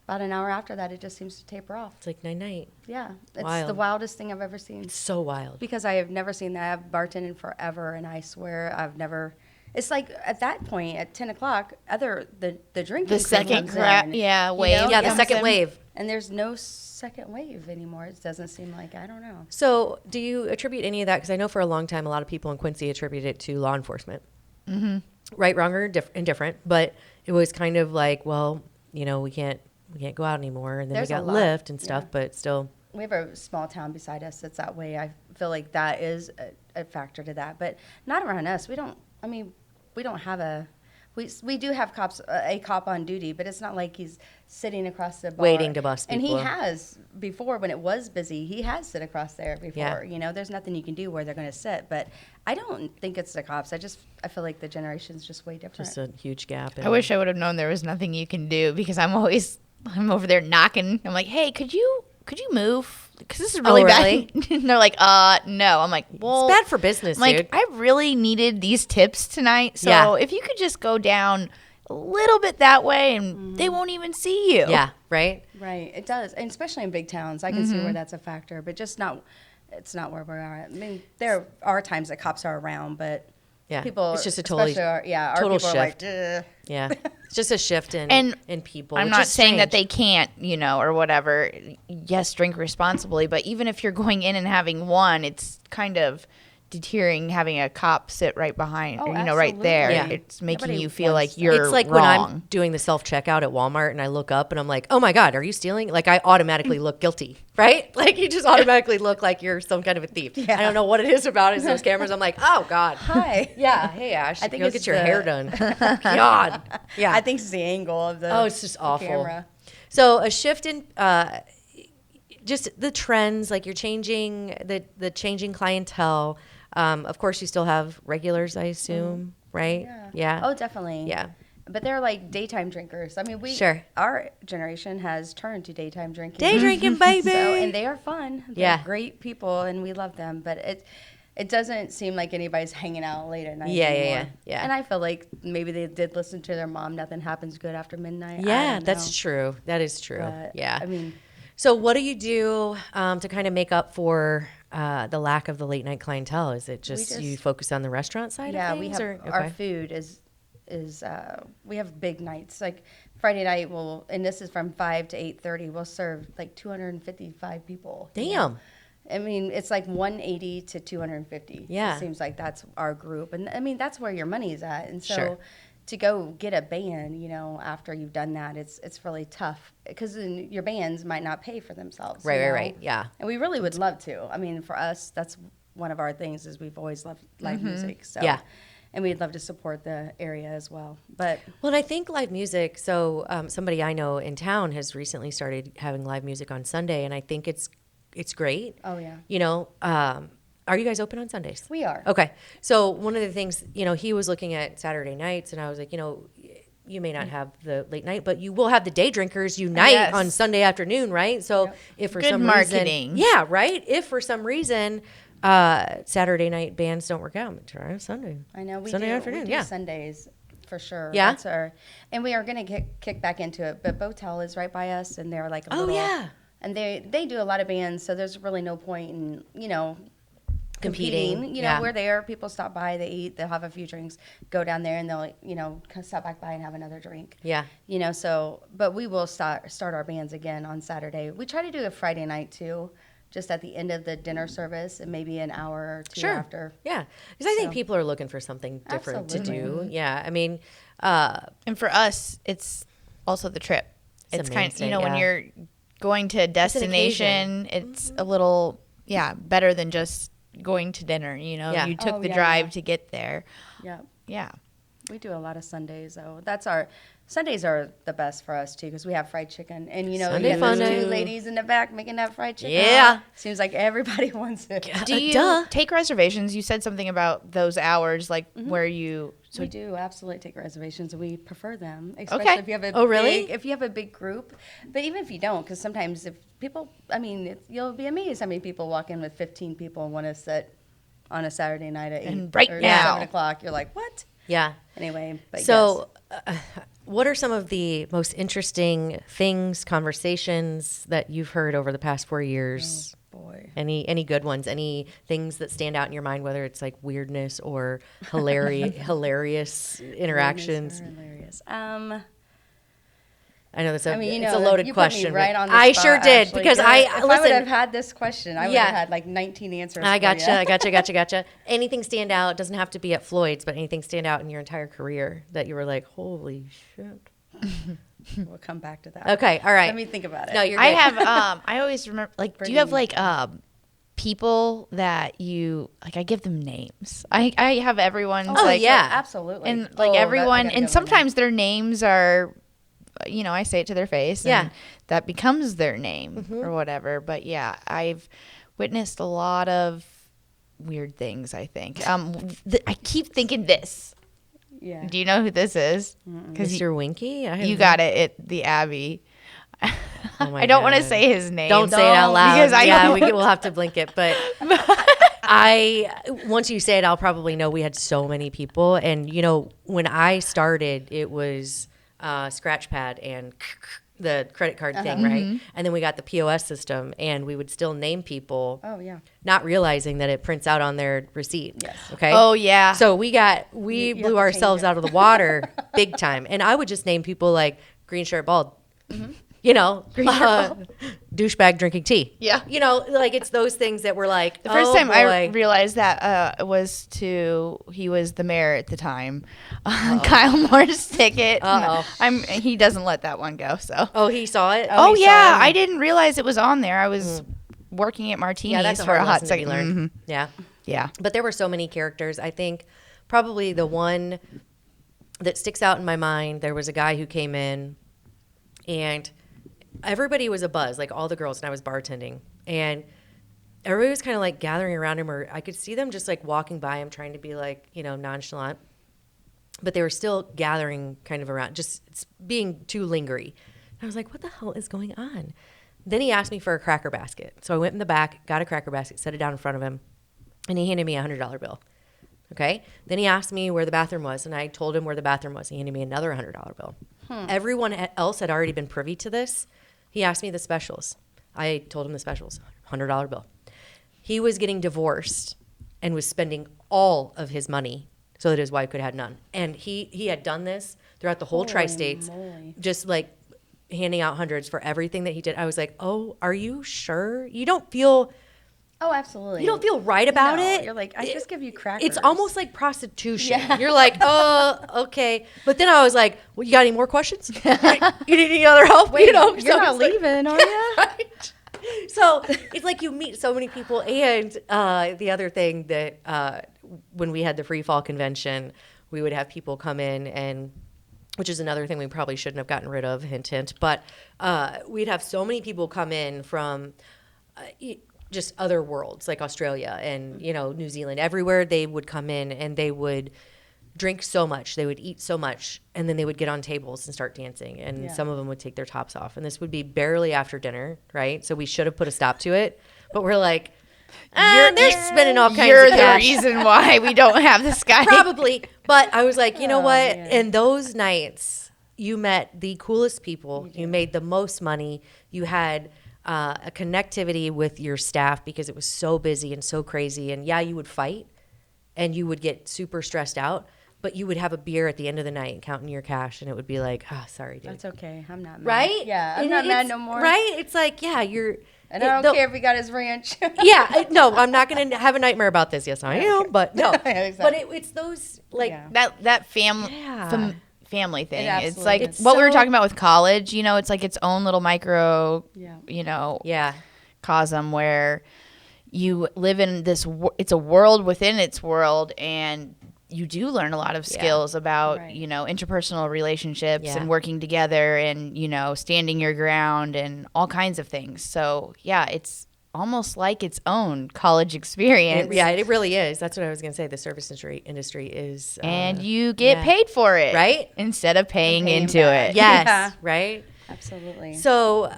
about an hour after that, it just seems to taper off. It's like night-night. Yeah, it's Wild. the wildest thing I've ever seen. It's so wild. Because I have never seen that. I've bartended forever, and I swear I've never. It's like at that point at 10 o'clock, the drinking The crew second comes wave, in, wave. Yeah, the comes second in. wave. and there's no second wave anymore. It doesn't seem like. I don't know. So do you attribute any of that? Because I know for a long time, a lot of people in Quincy attribute it to law enforcement. Mm-hmm. Right, wrong, or indifferent. But it was kind of like, well, we can't go out anymore. And then There's we a got lot. Lyft and stuff, Yeah. but still. We have a small town beside us that's that way. I feel like that is a factor to that, but not around us. We don't have a. We do have a cop on duty, but it's not like he's sitting across the bar Waiting to bust And he people. has before when it was busy. He has sit across there before. Yeah. There's nothing you can do where they're going to sit. But I don't think it's the cops. I feel like the generation's just way different. Just a huge gap. I wish I would have known there was nothing you can do because I'm over there knocking. I'm like, hey, could you move? Because this is really really? bad. And they're like, no. I'm like, well, It's bad for business, I'm like, dude. I really needed these tips tonight. So Yeah. if you could just go down a little bit that way and they won't even see you. Yeah, right? Right, it does, and especially in big towns, I can see where that's a factor, but just not. It's not where we're at. I mean, there are times that cops are around, but Yeah. people, It's just a totally especially our total people shift. are like, ugh. Yeah. It's just a shift in people. I'm which not is saying that strange. they can't, or whatever. Yes, drink responsibly, but even if you're going in and having one, it's kind of deterring having a cop sit right behind, Oh, right there. absolutely. Yeah. It's making Nobody you feel wants like that. you're It's like wrong. when I'm doing the self-checkout at Walmart and I look up and I'm like, oh my God, are you stealing? Like, I automatically look guilty, right? Like, you just automatically look like you're some kind of a thief. I don't know what it is about it. Those cameras. I'm like, oh God. Hi. Yeah. Hey, Ash. I think go it's get your the- hair done. God. Yeah. I think it's the angle of the. Oh, it's just awful. Camera. So a shift in just the trends, like you're changing the changing clientele. Of course, you still have regulars, I assume, right? Yeah. Oh, definitely. Yeah. But they're like daytime drinkers. I mean, Sure. our generation has turned to daytime drinking. Day drinking, baby. So, and they are fun. They're Yeah. great people, and we love them. But it doesn't seem like anybody's hanging out late at night Yeah, anymore. yeah. And I feel like maybe they did listen to their mom. Nothing happens good after midnight. I Yeah, don't that's know. true. That is true. But, Yeah. I mean, So what do you do to kind of make up for the lack of the late night clientele? Is it just you focus on the restaurant side yeah, of we things? have or, our food is is we have big nights. Like Friday night, and this is from 5 to 8:30, we'll serve like 255 people. Damn. I mean, it's like 180 to 250. Yeah. It seems like that's our group. And I mean, that's where your money's at. And so Sure. to go get a band, after you've done that, it's really tough because your bands might not pay for themselves. Right. Yeah. And we really would love to. I mean, for us, that's one of our things is we've always loved live music. So Yeah. And we'd love to support the area as well. But Well, and I think live music, so somebody I know in town has recently started having live music on Sunday, and I think it's great. oh yeah, Are you guys open on Sundays? we are. Okay. So one of the things, he was looking at Saturday nights, and I was like, you may not have the late night, but you will have the day drinkers unite Yes. on Sunday afternoon, right? So Yep. if for Good some marketing. reason, yeah, right. If for some reason Saturday night bands don't work out, try Sunday. I know we Sunday do, afternoon, we do yeah. Sundays for sure. Yeah? That's and we are going to kick back into it. But Botel is right by us, and they're like a Oh, little. yeah. And they do a lot of bands, so there's really no point in Competing, You yeah. we're there. People stop by, they eat, they'll have a few drinks, go down there, and they'll stop back by and have another drink. Yeah. So but we will start our bands again on Saturday. We try to do a Friday night too, just at the end of the dinner service, and maybe an hour or two Sure. after. Yeah. Because I think So- people are looking for something different to do. Absolutely. Yeah. I mean, And for us, it's also the trip. It's It's a kind of, mainstay, when yeah. you're going to a destination, it's a little, better than just going to dinner. Yeah. You took Oh, the yeah, drive yeah. to get there. Yeah. Yeah. We do a lot of Sundays, though. Sundays are the best for us, too, because we have fried chicken. And, Sunday you have those fun two day. ladies in the back making that fried chicken. Yeah. Seems like everybody wants it. Do you Duh. take reservations? You said something about those hours, like where you. So We do absolutely take reservations. We prefer them, especially Okay. if you have a Oh, really? if you have a big group. But even if you don't, because sometimes if people, you'll be amazed how many people walk in with 15 people and want to sit on a Saturday night at 8 And right or now. 7 o'clock. You're like, what? yeah. Anyway, but So, what are some of the most interesting things, conversations that you've heard over the past 4 years? yes. Boy. Any good ones? Any things that stand out in your mind, whether it's like weirdness or hilarious interactions? Hilarious. I know that's a, I mean, it's a loaded you question. Put me right but on the I spot, sure did actually. because If I would have listen. had this question, I would Yeah. have had like 19 answers. I for you. gotcha. Anything stand out? Doesn't have to be at Floyd's, but anything stand out in your entire career that you were like, holy shit. We'll come back to that. Okay, all right. Let me think about it. No, you're I good. have. I always remember. Like, do you have like people that you like? I give them names. I have everyone's Oh, like yeah. absolutely. and Oh, like that- I everyone, gotta and give them a sometimes their names are, I say it to their face, Yeah. and that becomes their name or whatever. But yeah, I've witnessed a lot of weird things. I think. I keep thinking this. name. Yeah. Do you know who this is? Because Mr. Winky? you got it at the Abbey. Oh my I don't want to God. say his name. Don't say it out loud. because I yeah, don't- we'll have to blink it. But once you say it, I'll probably know we had so many people. And, when I started, it was scratch pad and the credit card thing, right? And then we got the POS system, and we would still name people, Oh yeah. not realizing that it prints out on their receipt. Yes. Okay. Oh yeah. So we You have blew to change ourselves it. out of the water big time. And I would just name people like green shirt bald. Douchebag drinking tea. Yeah. Like it's those things that were like The first oh, time I boy. realized that he was the mayor at the time on Kyle Moore's ticket. Uh-oh. He doesn't let that one go. So. Oh, he saw it. Oh he yeah, saw it? I didn't realize it was on there. I was working at Martini's Yeah, that's a for hard a hot lesson to be second. learned. Mhm. Yeah, Yeah. but there were so many characters. I think probably the one that sticks out in my mind. There was a guy who came in, and everybody was a buzz, like all the girls, and I was bartending, and everybody was kind of like gathering around him, or I could see them just like walking by him, trying to be like nonchalant, but they were still gathering kind of around, just being too lingery. And I was like, what the hell is going on? Then he asked me for a cracker basket. So I went in the back, got a cracker basket, set it down in front of him, and he handed me a $100 bill. Okay? Then he asked me where the bathroom was, and I told him where the bathroom was. He handed me another $100 bill. Everyone else had already been privy to this. He asked me the specials. I told him the specials, $100 bill. He was getting divorced and was spending all of his money so that his wife could have none. And he had done this throughout the whole Holy tri-states, moly. just like handing out hundreds for everything that he did. I was like, oh, are you sure? You don't feel Oh, absolutely. you don't feel right about No, it. You're like, I just give you crackers. It's almost like prostitution. Yeah. You're like, oh, okay. But then I was like, well, you got any more questions? You need any other help? Wait, you know, you're so not it's like- leaving, are you? Right. So it's like you meet so many people. And the other thing that when we had the free fall convention, we would have people come in, and which is another thing we probably shouldn't have gotten rid of, hint, hint. But we'd have so many people come in from just other worlds like Australia and, New Zealand. Everywhere they would come in and they would drink so much, they would eat so much, and then they would get on tables and start dancing, and Yeah. some of them would take their tops off, and this would be barely after dinner, right? So we should have put a stop to it, but we're like, they're spending all kinds You're of the cash. reason why we don't have this guy. Probably, but I was like, you know Oh, what? man. In those nights, you met the coolest people, you made the most money, you had a connectivity with your staff because it was so busy and so crazy, and yeah, you would fight and you would get super stressed out, but you would have a beer at the end of the night and counting your cash, and it would be like, sorry, dude. That's okay. I'm not mad. Right? Yeah, I'm And not mad it's- no more. Right? It's like, yeah, you're. And I don't care if he got his ranch. No, I'm not going to have a nightmare about this. Yes, I am, but no. Yeah, exactly. But it's those, like, Yeah. that family Yeah. family thing. It It's absolutely like is. what we were So- talking about with college. It's like its own little micro, Yeah. yeah. cosm where you live in this. It's a world within its world, and you do learn a lot of skills about Right. interpersonal relationships Yeah. and working together, and standing your ground and all kinds of things. So yeah, it's almost like its own college experience. It really is. That's what I was going to say. The service industry is. And you get yeah. paid for it, Right? Instead of paying Paying into back. it. Yes, Yeah. right? Absolutely. So,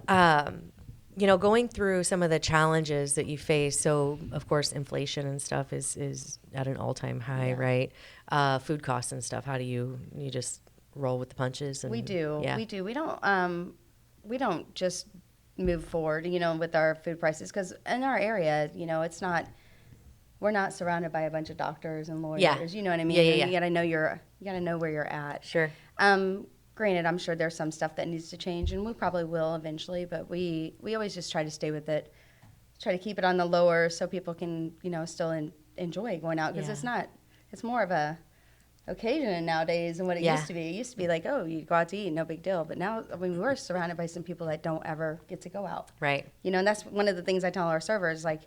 going through some of the challenges that you face. So, of course, inflation and stuff is at an all-time high, right? Food costs and stuff. How do you just roll with the punches? And, We do. Yeah. We do. We don't just move forward, with our food prices, because in our area, it's not. We're not surrounded by a bunch of doctors and lawyers. Yeah. You know what I mean? Yeah. You gotta know where you're at. Sure. Granted, I'm sure there's some stuff that needs to change, and we probably will eventually. But we always just try to stay with it, try to keep it on the lower, so people can still enjoy going out, because Yeah. it's more of a occasion nowadays than what it Yeah. used to be. It used to be like, oh, you go out to eat, no big deal. But now, we're surrounded by some people that don't ever get to go out. Right. And that's one of the things I tell our servers, like,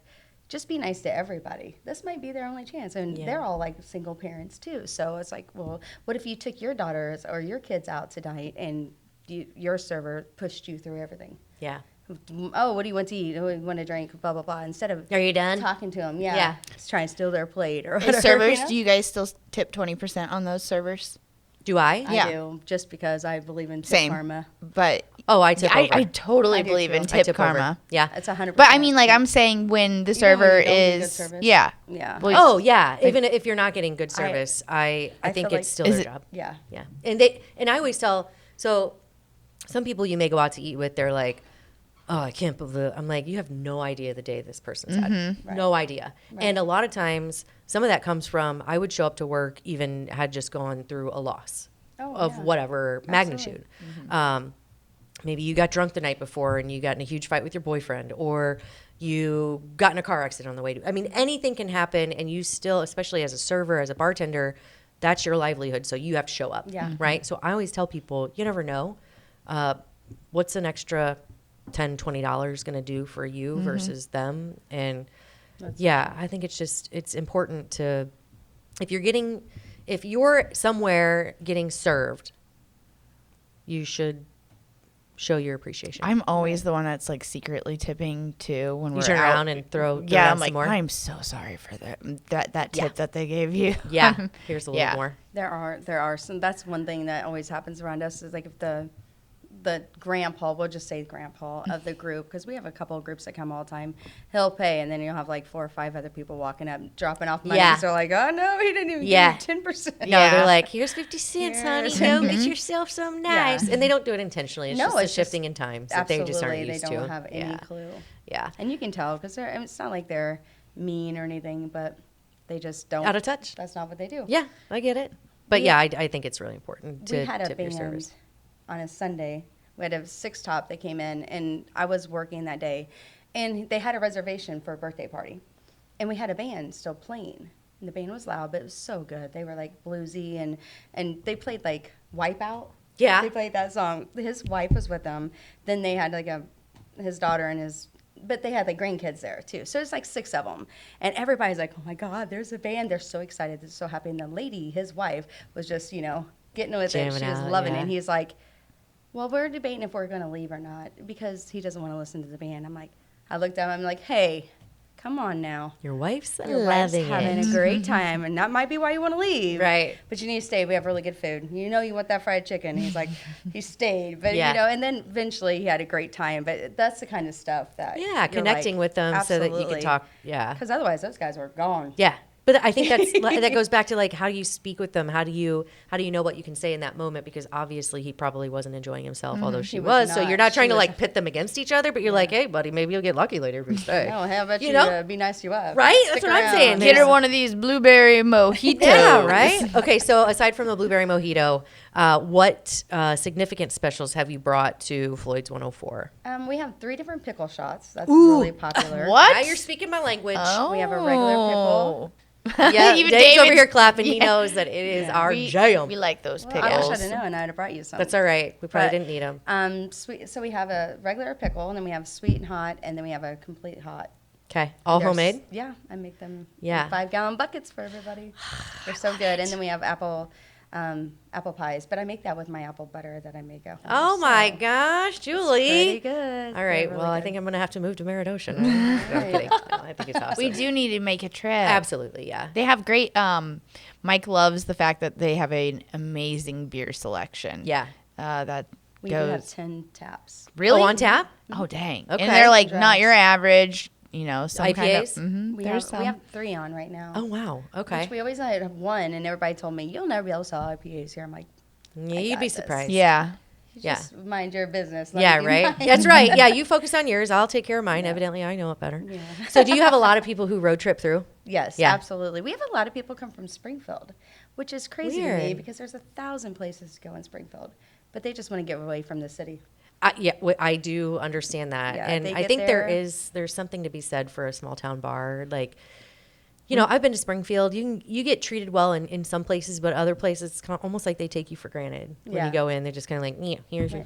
just be nice to everybody. This might be their only chance. And Yeah. they're all like single parents too. So it's like, well, what if you took your daughters or your kids out tonight and your server pushed you through everything? Yeah. Oh, what do you want to eat? Oh, you want to drink? Blah, blah, blah. Instead of Are you done? talking to them, Yeah. just try and steal their plate or As whatever. servers, you know? do you guys still tip 20% on those servers? Do I? I Yeah. do, just because I believe in tip Same. karma. But Oh, I tip over. I totally I do believe too. in I tip tip over. karma. Yeah. It's 100%. But I mean, like, I'm saying when the Even when server you don't get good is, service? yeah. Yeah. Well, Oh, yeah. Even if you're not getting good service, I I think feel it's like- still Is their it- job. Yeah. Yeah. And I always tell, so some people you may go out to eat with, they're like, oh, I can't believe I'm like, you have no idea the day this person's had. Right. No idea. And a lot of times, some of that comes from, I would show up to work, even had just gone through a loss Oh, of yeah. whatever magnitude. Maybe you got drunk the night before and you got in a huge fight with your boyfriend, or you got in a car accident on the way to, I mean, anything can happen, and you still, especially as a server, as a bartender, that's your livelihood. So you have to show up. Yeah. Right. So I always tell people, you never know. What's an extra $10, $20 going to do for you versus them? And I think it's important to, if you're somewhere getting served, you should show your appreciation. I'm always the one that's like secretly tipping too when You we're turn out. around and throw Yeah, down I'm some like, more. I'm so sorry for that tip Yeah. that they gave you. Yeah, here's a little Yeah. more. There are some. That's one thing that always happens around us is like if the grandpa, we'll just say grandpa of the group, because we have a couple of groups that come all the time. He'll pay, and then you'll have like 4 or 5 other people walking up, dropping off money. Yeah. So like, oh no, he didn't even Yeah. give you 10%. No, Yeah. they're like, here's 50 cents, honey. Here's- Go get yourself some nice. Yeah. And they don't do it intentionally. It's No, just a it's just- shifting in times that they just aren't Absolutely, used they to. don't have any yeah. clue. Yeah. And you can tell because it's not like they're mean or anything, but They just don't. Out of touch. That's not what they do. Yeah, I get it. But yeah, I think it's really important to We had a tip your band service. on a Sunday. We had a 6-top that came in, and I was working that day. And they had a reservation for a birthday party. And we had a band still playing. And the band was loud, but it was so good. They were like bluesy, and they played like Wipeout. Yeah. They played that song. His wife was with them. Then they had like his daughter and but they had like grandkids there too. So it's like 6 of them. And everybody's like, oh my God, there's a band. They're so excited. They're so happy. And the lady, his wife, was just, getting with it. Jamming She was out, loving it. yeah. And he's like, well, we're debating if we're going to leave or not because he doesn't want to listen to the band. I'm like, I looked at him. I'm like, hey, come on now. Your wife's Your wife's loving having it. a great time, and that might be why you want to leave. Right. But you need to stay. We have really good food. You want that fried chicken. He's like, he stayed. But, Yeah. and then eventually he had a great time. But that's the kind of stuff that Yeah, connecting with them so that you can talk. Yeah. Because otherwise those guys were gone. Yeah. But I think that goes back to like how do you speak with them? How do you know what you can say in that moment? Because obviously he probably wasn't enjoying himself, although she was. So not. you're not She trying to was- like pit them against each other, but you're like, hey, buddy, maybe you'll get lucky later if we stay. No, how about You you, know? be nice you up. Right? Stick That's what I'm around. saying. Get her one of these blueberry mojitos. Yeah, right? Okay, so aside from the blueberry mojito, what significant specials have you brought to Floyd's 104? We have 3 different pickle shots. That's really popular. What? Now you're speaking my language. We have a regular pickle. Yeah, Even Dave's over David's- here clapping. He knows that it is our jam. We like those Well, I wish I pickles. didn't know, and I'd have brought you some. That's all right. We probably But, didn't need them. Sweet. So we have a regular pickle, and then we have sweet and hot, and then we have a complete hot. Okay, all They're homemade? Yeah, I make them. Yeah. In 5-gallon buckets for everybody. They're so good. And then we have apple pies, but I make that with my apple butter that I make at home. Oh my so gosh, it's Julie. pretty good. All right, They're well, really I think good. I'm going to have to move to Meredosia. No, I'm kidding. No, I think it's awesome. We do need to make a trip. Absolutely, yeah. They have great. Mike loves the fact that they have an amazing beer selection. Yeah. That We do have goes 10 taps. really Oh, on tap? Oh dang! Okay. And they're like not Drafts. your average. Some kind of. IPAs? We there's have, some. we have 3 on right now. Oh, wow. Okay. Which we always had 1, and everybody told me, you'll never be able to sell IPAs here. I'm like, Yeah, I you'd got be this. surprised. Yeah. Yeah. just mind your business. Let Yeah, me do right? mine. That's right. Yeah, you focus on yours. I'll take care of mine. Evidently, I know it better. Yeah. So do you have a lot of people who road trip through? Yes, Yeah. absolutely. We have a lot of people come from Springfield, which is crazy to me Weird. because there's 1,000 places to go in Springfield, but they just want to get away from the city. I do understand that. Yeah, and they I get think there- there's something to be said for a small town bar. Like, I've been to Springfield. You get treated well in some places, but other places it's kind of almost like they take you for granted. When Yeah. you go in, they're just kind of like, yeah, here's your,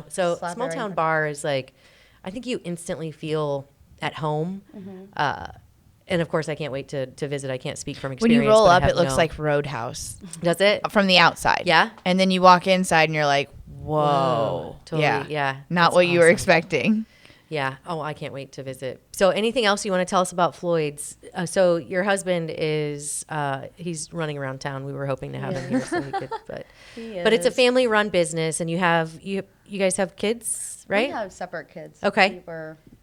So Slap small it right town in. bar is like, I think you instantly feel at home. And of course, I can't wait to visit. I can't speak from When experience. you roll but I up, have it looks no- like Roadhouse Does it? from the outside. Yeah? And then you walk inside and you're like, whoa. Totally. Yeah. Not That's what you were awesome. expecting. Yeah. Oh, I can't wait to visit. So, anything else you want to tell us about Floyd's? So, your husband is he's running around town. We were hoping to have him here so we could, but He it's a is. family-run business, and you guys have kids, right? We have separate kids. Okay.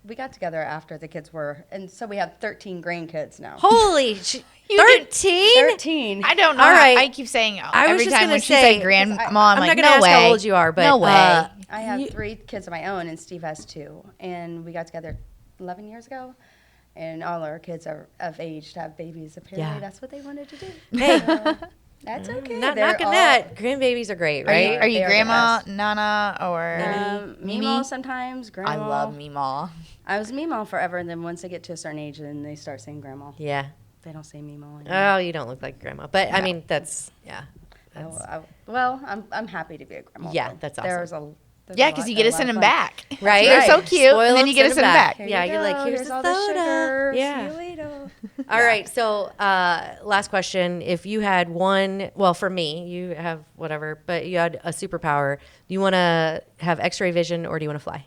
We got together after the kids were, and so we have 13 grandkids now. Holy, 13! 13. I don't know. All how- right. I keep saying I was every just time gonna when she say- said grandma, I'm I'm like, not gonna no ask way. how old you are, but no way. I have 3 kids of my own, and Steve has 2. And we got together 11 years ago, and all our kids are of age to have babies. Apparently, Yeah. that's what they wanted to do. Hey. So, that's okay. Not They're knocking all- that. Grandbabies are great, right? Are you They are the grandma, best. Nana, or Mimi Mimi? sometimes, grandma. I love Meemaw. I was Meemaw forever, and then once they get to a certain age, then they start saying grandma. Yeah. They don't say Meemaw anymore. Oh, you don't look like grandma, but I mean that's yeah. Well, I'm happy to be a grandma. Yeah, though. that's There's awesome. there's Yeah, a because lot- you get to they're a send them lot of fun. back. Right. They're so Right. cute. Spoil and then 'em, you get to send send 'em them back. back. Here Yeah, you you're like, go. here's the all the soda. sugar. Yeah. See you later. All right. So, last question. If you had for me, you have whatever, but you had a superpower. Do you want to have X-ray vision or do you want to fly?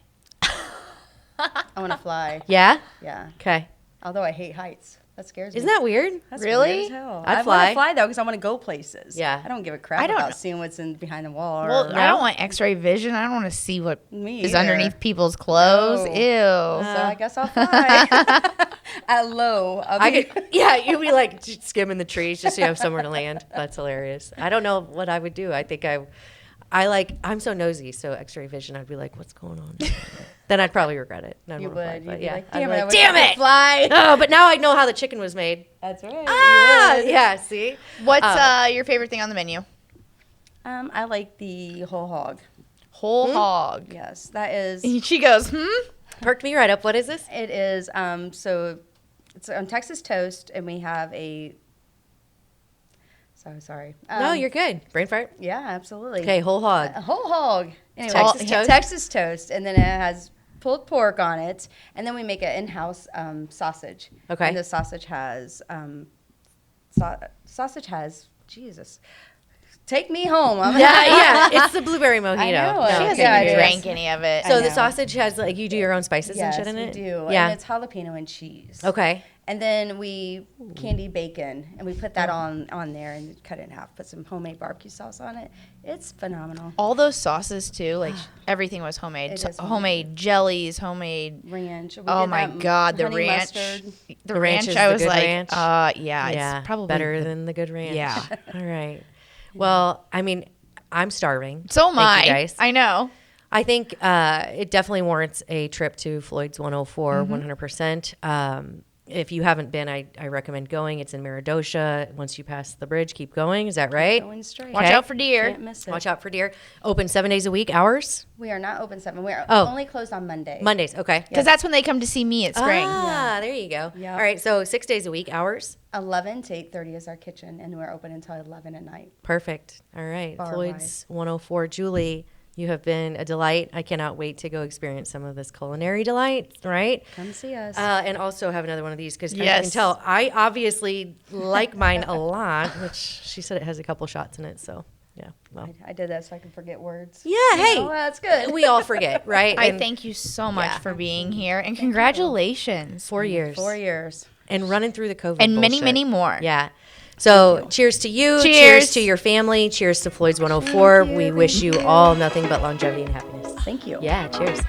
I want to fly. Yeah. Yeah. Okay. Although I hate heights. That scares me. Isn't that weird? That's Really? weird as hell. I'd I fly. want to fly though because I want to go places. Yeah. I don't give a crap I don't about know. seeing what's in behind the wall. Well, or, I don't want X-ray vision. I don't want to see what Me is either. underneath people's clothes. No. Ew. So I guess I'll fly. At low. You'd be like skimming the trees just so you have somewhere to land. That's hilarious. I don't know what I would do. I think I'm so nosy. So X-ray vision, I'd be like, what's going on? Then I'd probably regret it. You would. You'd be like, I'd damn be it, I like, wish damn I could it! fly. Oh, but now I know how the chicken was made. That's right. Ah, You would. yeah. See, What's your favorite thing on the menu? I like the whole hog. Whole hog. Yes, that is. She goes, perked me right up. What is this? It is. So it's on Texas toast, and we have a. So sorry. No, you're good. Brain fart. Yeah, absolutely. Okay, whole hog. A whole hog. Anyway, Texas toast? Texas toast, and then it has pulled pork on it, and then we make an in-house sausage. Okay. And the sausage has Jesus. Take me home. Yeah. It's the blueberry mojito. I know. No, She she hasn't hasn't Yeah, even it drank is. any of it. So I the know. sausage has like you do your own spices Yes, and shit in we it. do. Yeah. And it's jalapeno and cheese. Okay. And then we candy bacon, and we put that on there and cut it in half. Put some homemade barbecue sauce on it. It's phenomenal. All those sauces too, like everything was homemade. It So- is homemade jellies, homemade. Ranch. We Oh did my that God, the honey ranch. mustard. The ranch ranch, is I the was good like, ranch? yeah, Yeah. it's probably better than the good ranch. Yeah. All right. Well, I mean, I'm starving. So am Thank you I. guys. I know. I think it definitely warrants a trip to Floyd's 104, Mm-hmm. 100%. If you haven't been, I recommend going. It's in Meredosia. Once you pass the bridge, keep going. Is that right? Going straight. Watch Okay. out for deer. Can't miss it. Watch out for deer. Open 7 days a week. Hours? We are not open 7. We are Oh. only closed on Monday. Mondays. Okay. Because that's when they come to see me at spring. Ah, there you go. Yeah. All right. So 6 days a week. Hours? 11 to 8:30 is our kitchen, and we're open until 11 at night. Perfect. All right. Bar Floyd's 104. Julie, you have been a delight. I cannot wait to go experience some of this culinary delight, right? Come see us. And also have another one of these because as you Yes. can tell, I obviously like mine a lot, which she said it has a couple shots in it. So, yeah. Well, I did that so I can forget words. yeah, hey. Oh, that's good. We all forget, right? I And thank you so much Yeah. for being here, and congratulations. 4 years. 4 years. And running through the COVID And many, bullshit. many more. Yeah. So cheers to you. Cheers. To your family. Cheers to Floyd's 104. We wish you all nothing but longevity and happiness. Thank you. Yeah, cheers.